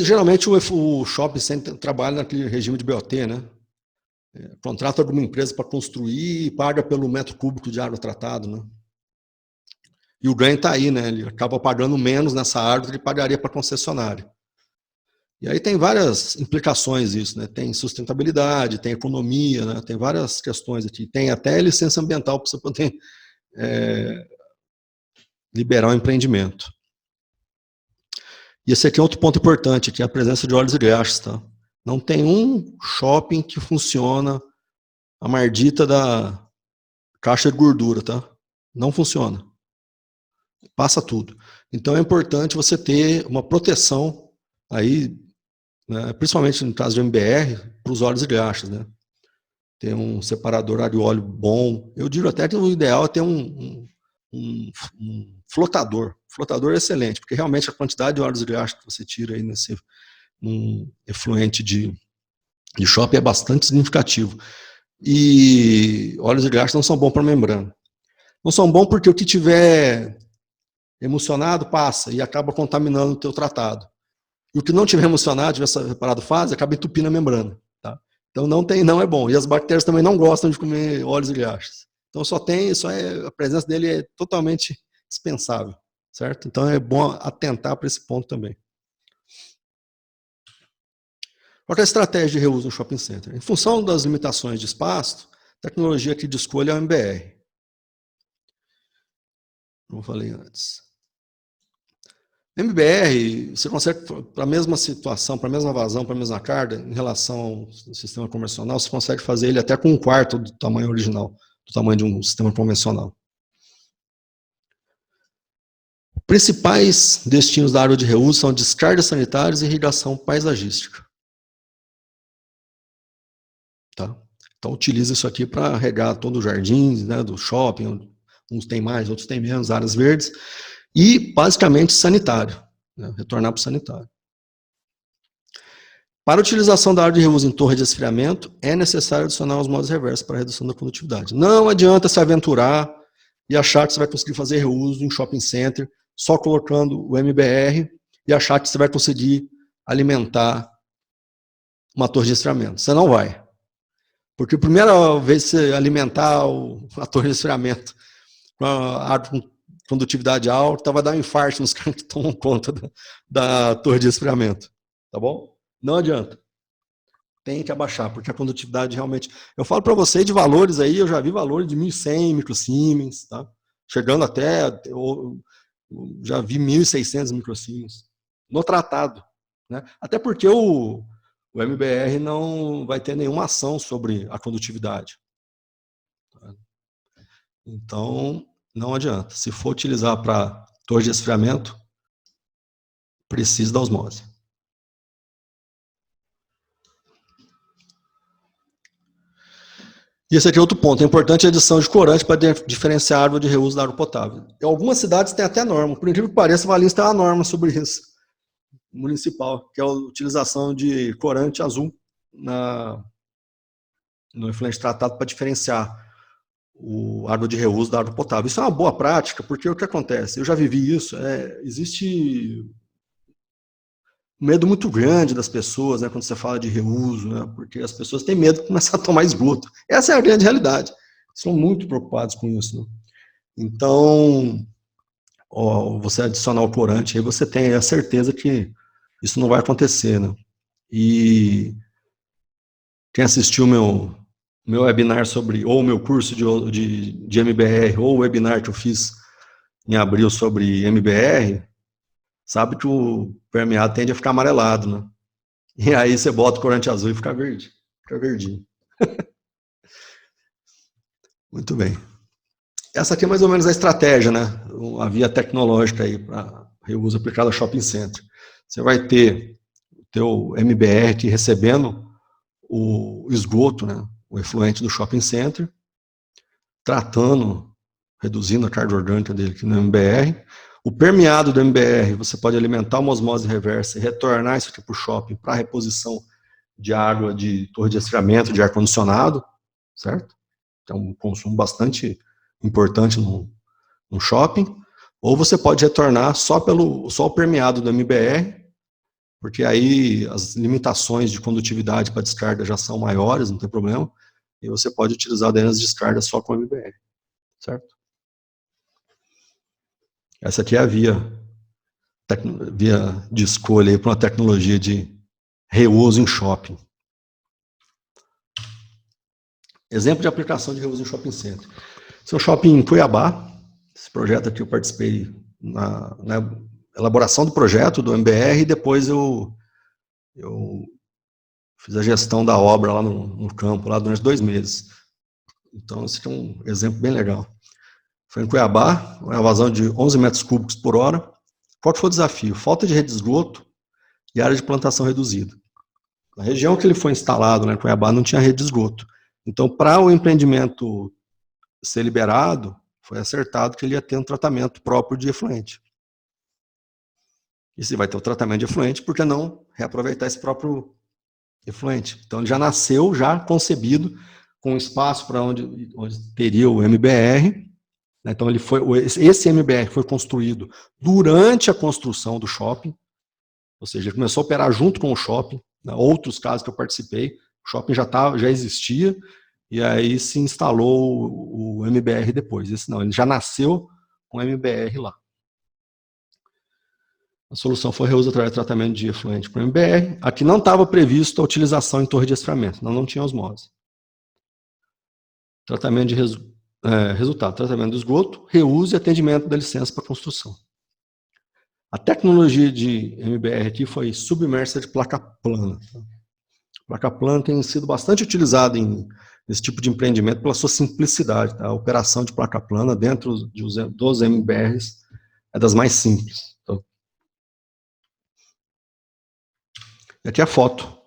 [SPEAKER 1] geralmente o shopping center trabalha naquele regime de BOT, né? Contrata alguma empresa para construir e paga pelo metro cúbico de água tratado, né? E o ganho está aí, né? Ele acaba pagando menos nessa área do que ele pagaria para a concessionária. E aí tem várias implicações isso, né? Tem sustentabilidade, tem economia, né? Tem várias questões aqui. Tem até licença ambiental para você poder liberar o empreendimento. E esse aqui é outro ponto importante, que é a presença de óleos e graxas, tá? Não tem um shopping que funciona a mardita da caixa de gordura, tá? Não funciona. passa tudo. Então é importante você ter uma proteção aí, né, principalmente no caso de MBR, para os óleos e graxas, né? Ter um separador ar-óleo bom. Eu digo até que o ideal é ter um flotador. Flotador é excelente, porque realmente a quantidade de óleos e graxas que você tira aí nesse efluente de shopping é bastante significativo. E óleos e graxas não são bons para membrana. Não são bons porque o que tiver emocionado passa e acaba contaminando o teu tratado. E o que não tiver emocionado, tiver separado fase, acaba entupindo a membrana. Tá? Então não é bom. E as bactérias também não gostam de comer óleos e graxas. Então a presença dele é totalmente dispensável, certo? Então é bom atentar para esse ponto também. Qual é a estratégia de reuso no shopping center? Em função das limitações de espaço, a tecnologia aqui de escolha é o MBR. Como eu falei antes. MBR, você consegue, para a mesma situação, para a mesma vazão, para a mesma carga, em relação ao sistema convencional, você consegue fazer ele até com um quarto do tamanho original, do tamanho de um sistema convencional. Principais destinos da área de reuso são descargas sanitárias e irrigação paisagística. Tá? Então, utiliza isso aqui para regar todo o jardim, né, do shopping, uns tem mais, outros tem menos, áreas verdes, e basicamente sanitário, né, retornar para o sanitário. Para a utilização da área de reuso em torre de esfriamento, é necessário adicionar os modos reversos para a redução da condutividade. Não adianta se aventurar e achar que você vai conseguir fazer reuso em shopping center só colocando o MBR e achar que você vai conseguir alimentar uma torre de esfriamento. Você não vai. Porque a primeira vez que você alimentar a torre de esfriamento com a água com condutividade alta, vai dar um infarto nos caras que tomam conta da torre de esfriamento. Tá bom? Não adianta. Tem que abaixar, porque a condutividade realmente... Eu falo para vocês de valores aí, eu já vi valores de 1.100 microsiemens, tá? Chegando até... Eu já vi 1.600 microsiemens no tratado. Né? Até porque o MBR não vai ter nenhuma ação sobre a condutividade. Então, não adianta. Se for utilizar para torre de esfriamento, precisa da osmose. E esse aqui é outro ponto. É importante a adição de corante para diferenciar a água de reuso da água potável. Em algumas cidades tem até norma. Por incrível que pareça, Valinhos tem uma norma sobre isso, municipal, que é a utilização de corante azul no efluente tratado para diferenciar a água de reuso da água potável. Isso é uma boa prática, porque o que acontece? Eu já vivi isso. Existe um medo muito grande das pessoas, né, quando você fala de reuso, né, porque as pessoas têm medo de começar a tomar esgoto. Essa é a grande realidade. São muito preocupados com isso. Né? Então, você adicionar o corante, aí você tem a certeza que isso não vai acontecer. Né? E quem assistiu meu webinar sobre, ou meu curso de MBR, ou o webinar que eu fiz em abril sobre MBR, sabe que o permeado tende a ficar amarelado, né? E aí você bota o corante azul e fica verde. Fica verdinho. Muito bem. Essa aqui é mais ou menos a estratégia, né? A via tecnológica aí para reuso aplicado a shopping center. Você vai ter o teu MBR aqui recebendo o esgoto, né? O efluente do shopping center, tratando, reduzindo a carga orgânica dele aqui no MBR. O permeado do MBR, você pode alimentar uma osmose reversa e retornar isso aqui para o shopping para reposição de água de torre de esfriamento, de ar-condicionado, certo? É um consumo bastante importante no shopping. Ou você pode retornar só o permeado do MBR, porque aí as limitações de condutividade para descarga já são maiores, não tem problema, e você pode utilizar daí as descargas só com MBR, certo? Essa aqui é a via de escolha para uma tecnologia de reuso em shopping. Exemplo de aplicação de reuso em shopping center. Esse é um shopping em Cuiabá. Esse projeto aqui eu participei na elaboração do projeto do MBR e depois eu fiz a gestão da obra lá no campo, lá durante 2 meses. Então, esse é um exemplo bem legal. Foi em Cuiabá, uma vazão de 11 metros cúbicos por hora. Qual que foi o desafio? Falta de rede de esgoto e área de plantação reduzida. Na região que ele foi instalado, né, em Cuiabá, não tinha rede de esgoto. Então, para o empreendimento ser liberado, foi acertado que ele ia ter um tratamento próprio de efluente. E se vai ter o tratamento de efluente, por que não reaproveitar esse próprio efluente? Então, ele já nasceu, já concebido, com espaço para onde teria o MBR. Então, esse MBR foi construído durante a construção do shopping, ou seja, ele começou a operar junto com o shopping. Outros casos que eu participei, o shopping já existia, e aí se instalou o MBR depois. Esse não, ele já nasceu com o MBR lá. A solução foi reuso através de tratamento de efluente para o MBR. Aqui não estava previsto a utilização em torre de esfriamento, não tinha osmose. Tratamento de resultado, tratamento do esgoto, reuso e atendimento da licença para construção. A tecnologia de MBR aqui foi submersa de placa plana. A placa plana tem sido bastante utilizada nesse tipo de empreendimento pela sua simplicidade. Tá? A operação de placa plana dentro dos MBRs é das mais simples. Então, e aqui é a foto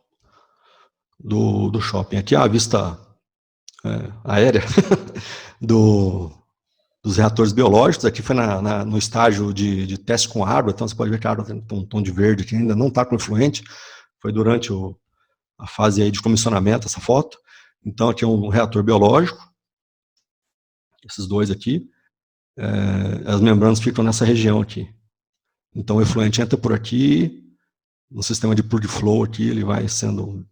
[SPEAKER 1] do shopping. Aqui é a vista aérea dos reatores biológicos. Aqui foi no estágio de teste com água, então você pode ver que a água tem um tom de verde que ainda não está com efluente. Foi durante a fase aí de comissionamento, essa foto. Então, aqui é um reator biológico, esses dois aqui. As membranas ficam nessa região aqui. Então, o efluente entra por aqui, no sistema de plug flow aqui, ele vai sendo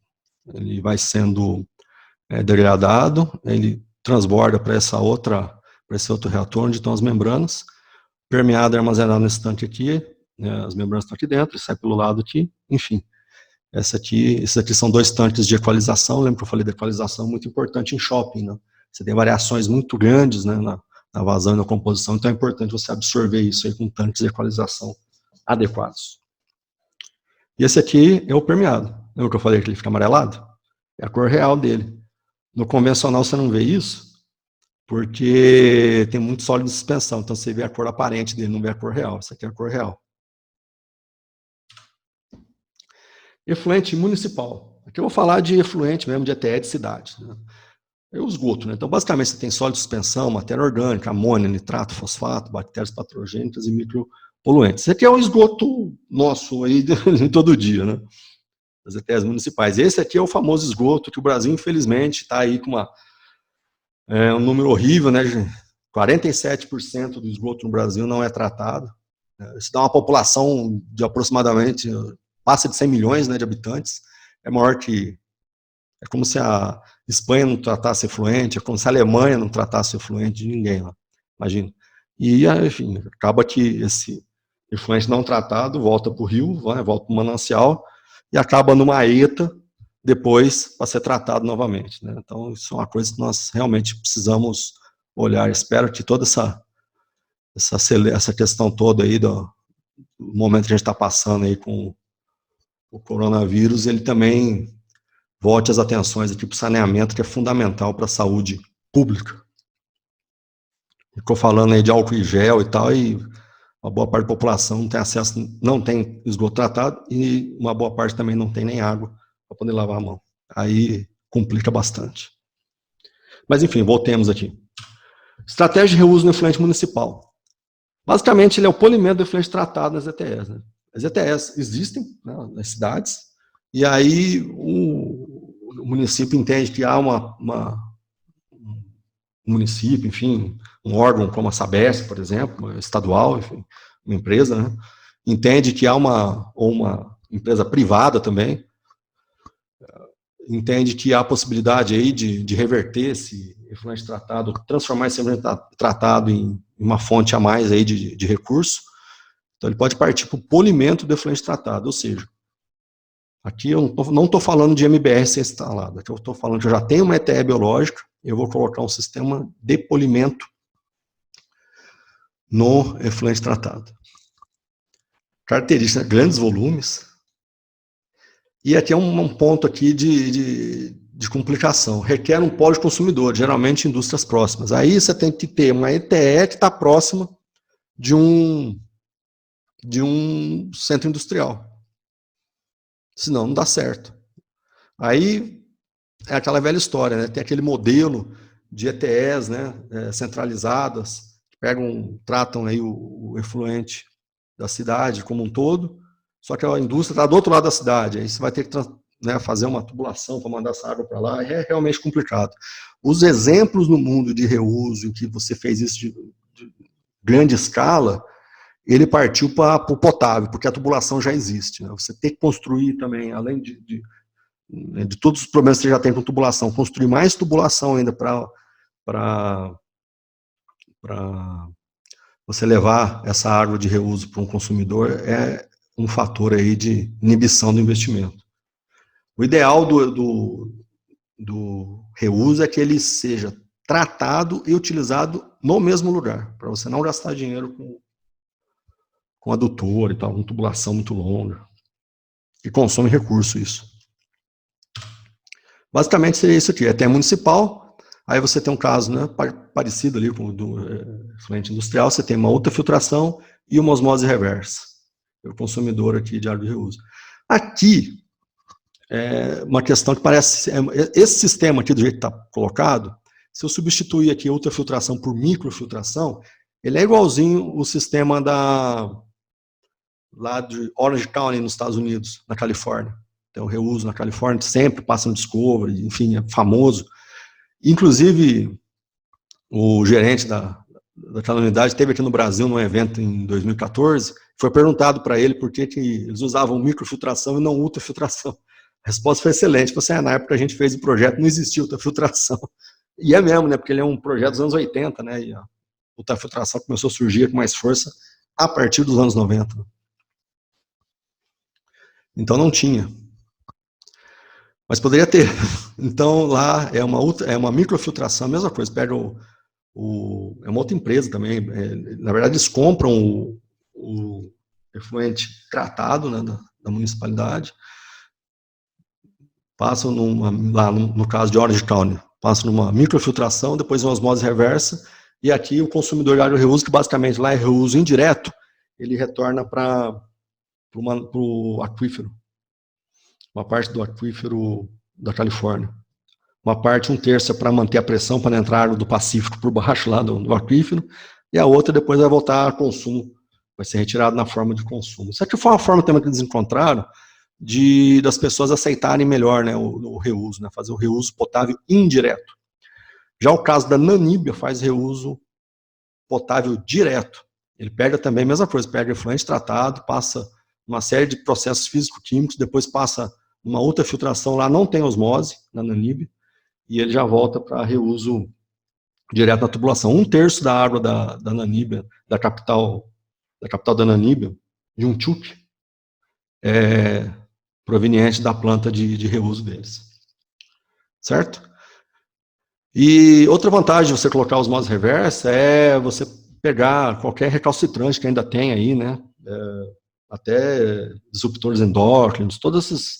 [SPEAKER 1] degradado, ele transborda para esse outro reator, onde estão as membranas, permeado e armazenado nesse tanque aqui, né, as membranas estão aqui dentro, sai pelo lado aqui, enfim. Esses aqui são dois tanques de equalização. Lembra que eu falei de equalização muito importante em shopping, né? Você tem variações muito grandes, né, na vazão e na composição, então é importante você absorver isso aí com tanques de equalização adequados. E esse aqui é o permeado. Lembra que eu falei que ele fica amarelado? É a cor real dele. No convencional você não vê isso, porque tem muito sólido de suspensão, então você vê a cor aparente dele, não vê a cor real. Essa aqui é a cor real. Efluente municipal. Aqui eu vou falar de efluente mesmo, de ETE de cidade. Né? É o esgoto, né? Então, basicamente, você tem sólido de suspensão, matéria orgânica, amônia, nitrato, fosfato, bactérias patogênicas e micropoluentes. Esse aqui é o esgoto nosso aí de todo dia, né? Das ETEs municipais. Esse aqui é o famoso esgoto que o Brasil, infelizmente, está aí com um número horrível, né? 47% do esgoto no Brasil não é tratado. Isso dá uma população de aproximadamente, passa de 100 milhões, né, de habitantes. É maior que... É como se a Espanha não tratasse efluente, é como se a Alemanha não tratasse efluente de ninguém lá, imagina. E, enfim, acaba que esse efluente não tratado volta para o rio, volta para o manancial, e acaba numa ETA, depois para ser tratado novamente. Né? Então, isso é uma coisa que nós realmente precisamos olhar. Espero que toda essa questão toda aí do momento que a gente está passando aí com o coronavírus, ele também volte as atenções aqui para o saneamento, que é fundamental para a saúde pública. Ficou falando aí de álcool e gel e tal, e uma boa parte da população não tem acesso, não tem esgoto tratado, e uma boa parte também não tem nem água para poder lavar a mão. Aí complica bastante. Mas enfim, voltemos aqui. Estratégia de reuso no efluente municipal. Basicamente, ele é o polimento do efluente tratado nas ETEs. Né? As ETEs existem, né, nas cidades, e aí o município entende que há um município, enfim, um órgão como a Sabesp, por exemplo, estadual, enfim, uma empresa, né, entende que há uma empresa privada também, entende que há a possibilidade aí de reverter esse efluente tratado, transformar esse efluente tratado em uma fonte a mais aí de recurso. Então ele pode partir para o polimento do efluente tratado, ou seja, aqui eu não estou falando de MBR ser instalado, aqui eu estou falando que eu já tenho uma ETE biológica, eu vou colocar um sistema de polimento no efluente tratado. Característica, grandes volumes. E aqui é um ponto aqui de de complicação. Requer um polo de consumidor, geralmente indústrias próximas. Aí você tem que ter uma ETE que está próxima de um centro industrial. Senão não dá certo. Aí é aquela velha história, né? Tem aquele modelo de ETEs, né, centralizadas, que tratam aí o efluente da cidade como um todo, só que a indústria está do outro lado da cidade, aí você vai ter que fazer uma tubulação para mandar essa água para lá, é realmente complicado. Os exemplos no mundo de reuso, em que você fez isso de grande escala, ele partiu para o potável, porque a tubulação já existe. Né? Você tem que construir também, além de todos os problemas que você já tem com tubulação, construir mais tubulação ainda para você levar essa água de reuso para um consumidor é um fator aí de inibição do investimento. O ideal do reuso é que ele seja tratado e utilizado no mesmo lugar, para você não gastar dinheiro com adutor e tal, com tubulação muito longa, e consome recurso isso. Basicamente seria isso aqui, até municipal, aí você tem um caso, né, parecido ali com o do efluente industrial, você tem uma ultrafiltração e uma osmose reversa, o consumidor aqui de água de reuso. Aqui, uma questão que parece, esse sistema aqui do jeito que está colocado, se eu substituir aqui a ultrafiltração por microfiltração, ele é igualzinho o sistema lá de Orange County, nos Estados Unidos, na Califórnia. Tem o reuso na Califórnia, sempre passa no Discovery, enfim, é famoso. Inclusive, o gerente daquela unidade esteve aqui no Brasil num evento em 2014, foi perguntado para ele por que eles usavam microfiltração e não ultrafiltração. A resposta foi excelente, na época a gente fez o projeto, não existia ultrafiltração. E é mesmo, né, porque ele é um projeto dos anos 80, né, e a ultrafiltração começou a surgir com mais força a partir dos anos 90. Então não tinha. Mas poderia ter. Então lá é uma microfiltração, a mesma coisa, pega é uma outra empresa também, na verdade eles compram o efluente tratado, né, da municipalidade, passam lá no caso de Orange County, passam numa microfiltração, depois uma osmose reversa, e aqui o consumidor de água de reuso, que basicamente lá é reuso indireto, ele retorna para o aquífero, uma parte do aquífero da Califórnia. Uma parte, 1/3 é para manter a pressão, para entrar água do Pacífico por baixo lá do aquífero, e a outra depois vai voltar a consumo, vai ser retirado na forma de consumo. Isso aqui foi uma forma também que eles encontraram das pessoas aceitarem melhor, né, o reuso, né, fazer o reuso potável indireto. Já o caso da Namíbia faz reuso potável direto. Ele pega também a mesma coisa, pega efluente tratado, passa uma série de processos físico-químicos, depois passa uma outra filtração, lá não tem osmose, na Namíbia, e ele já volta para reuso direto na tubulação. 1/3 da água da Namíbia, da capital da Namíbia, de Windhoek, é proveniente da planta de reuso deles. Certo? E outra vantagem de você colocar osmose reversa é você pegar qualquer recalcitrante que ainda tem aí, né? Até disruptores endócrinos, todos esses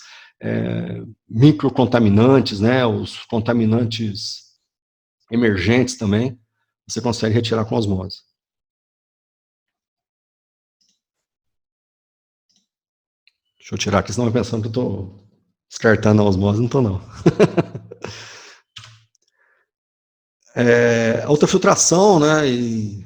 [SPEAKER 1] microcontaminantes, né? Os contaminantes emergentes também, você consegue retirar com osmose. Deixa eu tirar aqui, senão vai pensando que eu estou descartando a osmose, não estou não. A ultrafiltração, né, e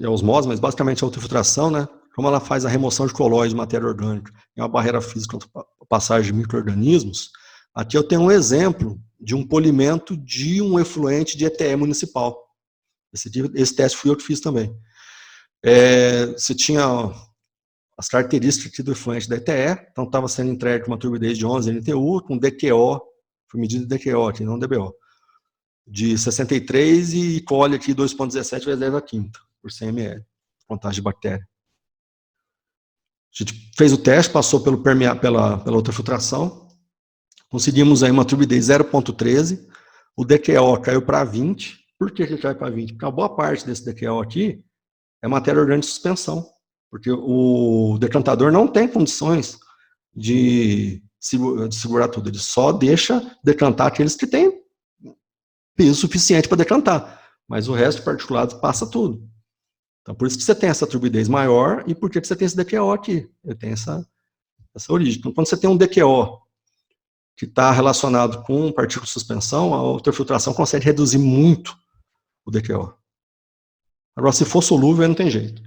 [SPEAKER 1] a osmose, mas basicamente a ultrafiltração, né, como ela faz a remoção de colóide de matéria orgânica, é uma barreira física contra a passagem de micro-organismos. Aqui eu tenho um exemplo de um polimento de um efluente de ETE municipal. Esse teste fui eu que fiz também. Você tinha as características aqui do efluente da ETE, então estava sendo entregue com uma turbidez de 11 NTU, com DQO, foi medido DQO aqui, não DBO, de 63 e colhe aqui 2,17 vezes 10 a quinta por 100 ml, contagem de bactéria. A gente fez o teste, passou pela ultrafiltração, conseguimos aí uma turbidez 0,13, o DQO caiu para 20. Por que ele cai para 20? Porque a boa parte desse DQO aqui é matéria orgânica de suspensão, porque o decantador não tem condições de segurar tudo, ele só deixa decantar aqueles que têm peso suficiente para decantar, mas o resto de particulados passa tudo. Então, por isso que você tem essa turbidez maior e por que você tem esse DQO aqui. Ele tem essa origem. Então, quando você tem um DQO que está relacionado com partícula de suspensão, a ultrafiltração consegue reduzir muito o DQO. Agora, se for solúvel, aí não tem jeito.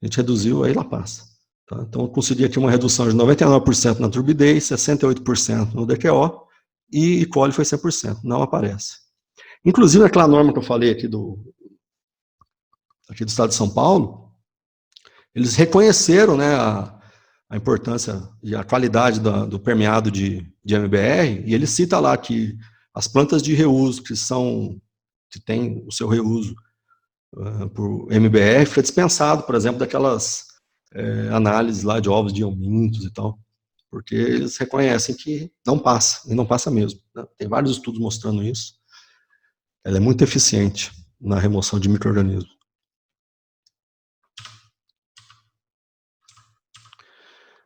[SPEAKER 1] A gente reduziu, aí ela passa. Tá? Então, eu consegui aqui uma redução de 99% na turbidez, 68% no DQO, e E. coli foi 100%, não aparece. Inclusive, aquela norma que eu falei aqui do estado de São Paulo, eles reconheceram, né, a importância e a qualidade do permeado de MBR, e ele cita lá que as plantas de reuso que têm o seu reuso por MBR, fica dispensado, por exemplo, daquelas análises lá de ovos de eumintos e tal, porque eles reconhecem que não passa, e não passa mesmo. Né? Tem vários estudos mostrando isso. Ela é muito eficiente na remoção de micro-organismos.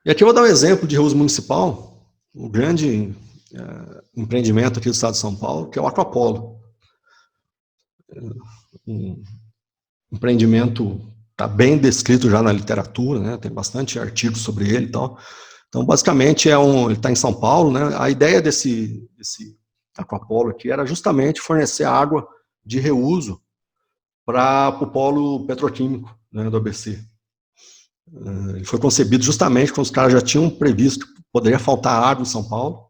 [SPEAKER 1] E aqui eu vou dar um exemplo de reuso municipal, um grande empreendimento aqui do estado de São Paulo, que é o Aquapolo. Um empreendimento está bem descrito já na literatura, né? Tem bastante artigos sobre ele e tal. Então, basicamente, ele está em São Paulo, né? A ideia desse Aquapolo aqui era justamente fornecer água de reuso para o polo petroquímico, né, do ABC. Ele foi concebido justamente quando os caras já tinham previsto que poderia faltar água em São Paulo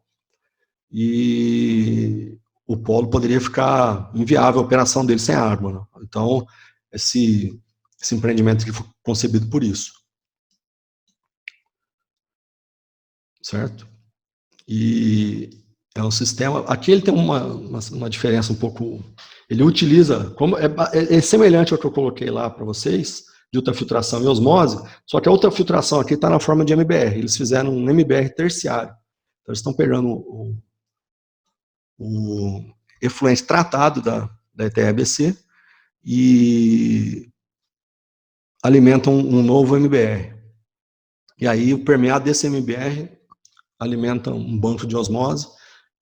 [SPEAKER 1] e o polo poderia ficar inviável a operação dele sem água. Né? Então, esse empreendimento aqui foi concebido por isso. Certo? E é um sistema... Aqui ele tem uma diferença um pouco... Ele utiliza... É semelhante ao que eu coloquei lá para vocês, de ultrafiltração e osmose, só que a ultrafiltração aqui está na forma de MBR. Eles fizeram um MBR terciário. Então, eles estão pegando o efluente tratado da ETE-ABC e alimentam um novo MBR. E aí, o permeado desse MBR alimenta um banco de osmose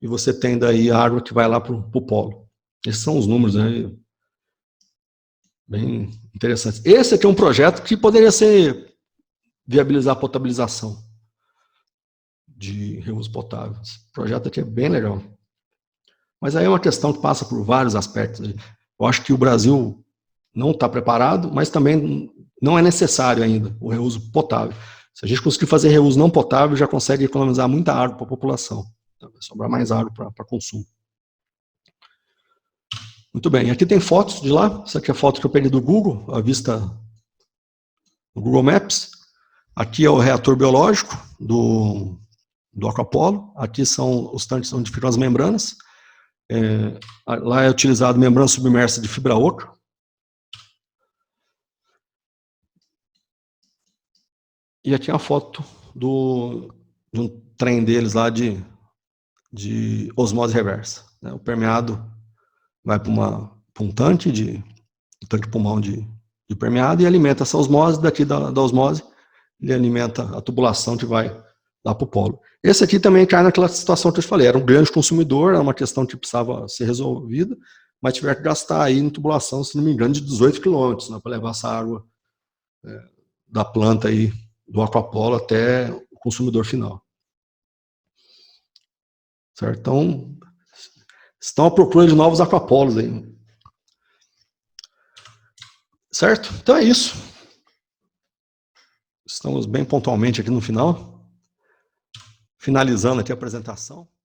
[SPEAKER 1] e você tem daí a água que vai lá para o polo. Esses são os números, né? Bem interessante. Esse aqui é um projeto que poderia viabilizar a potabilização de reuso potável. Esse projeto aqui é bem legal. Mas aí é uma questão que passa por vários aspectos. Eu acho que o Brasil não está preparado, mas também não é necessário ainda o reuso potável. Se a gente conseguir fazer reuso não potável, já consegue economizar muita água para a população. Vai sobrar mais água para consumo. Muito bem, aqui tem fotos de lá. Essa aqui é a foto que eu peguei do Google, a vista do Google Maps. Aqui é o reator biológico do Aquapolo. Aqui são os tanques onde ficam as membranas. Lá é utilizado membrana submersa de fibra oca. E aqui é a foto de um trem deles lá de osmose reversa. Né? O permeado vai para um tanque pulmão de permeado e alimenta essa osmose. Daqui da osmose, ele alimenta a tubulação que vai lá para o polo. Esse aqui também cai naquela situação que eu te falei, era um grande consumidor, era uma questão que precisava ser resolvida, mas tiver que gastar aí em tubulação, se não me engano, de 18 quilômetros, né, para levar essa água da planta aí, do Aquapolo até o consumidor final. Certo? Então, estão à procura de novos aquapolos aí. Certo? Então é isso. Estamos bem pontualmente aqui no final. Finalizando aqui a apresentação.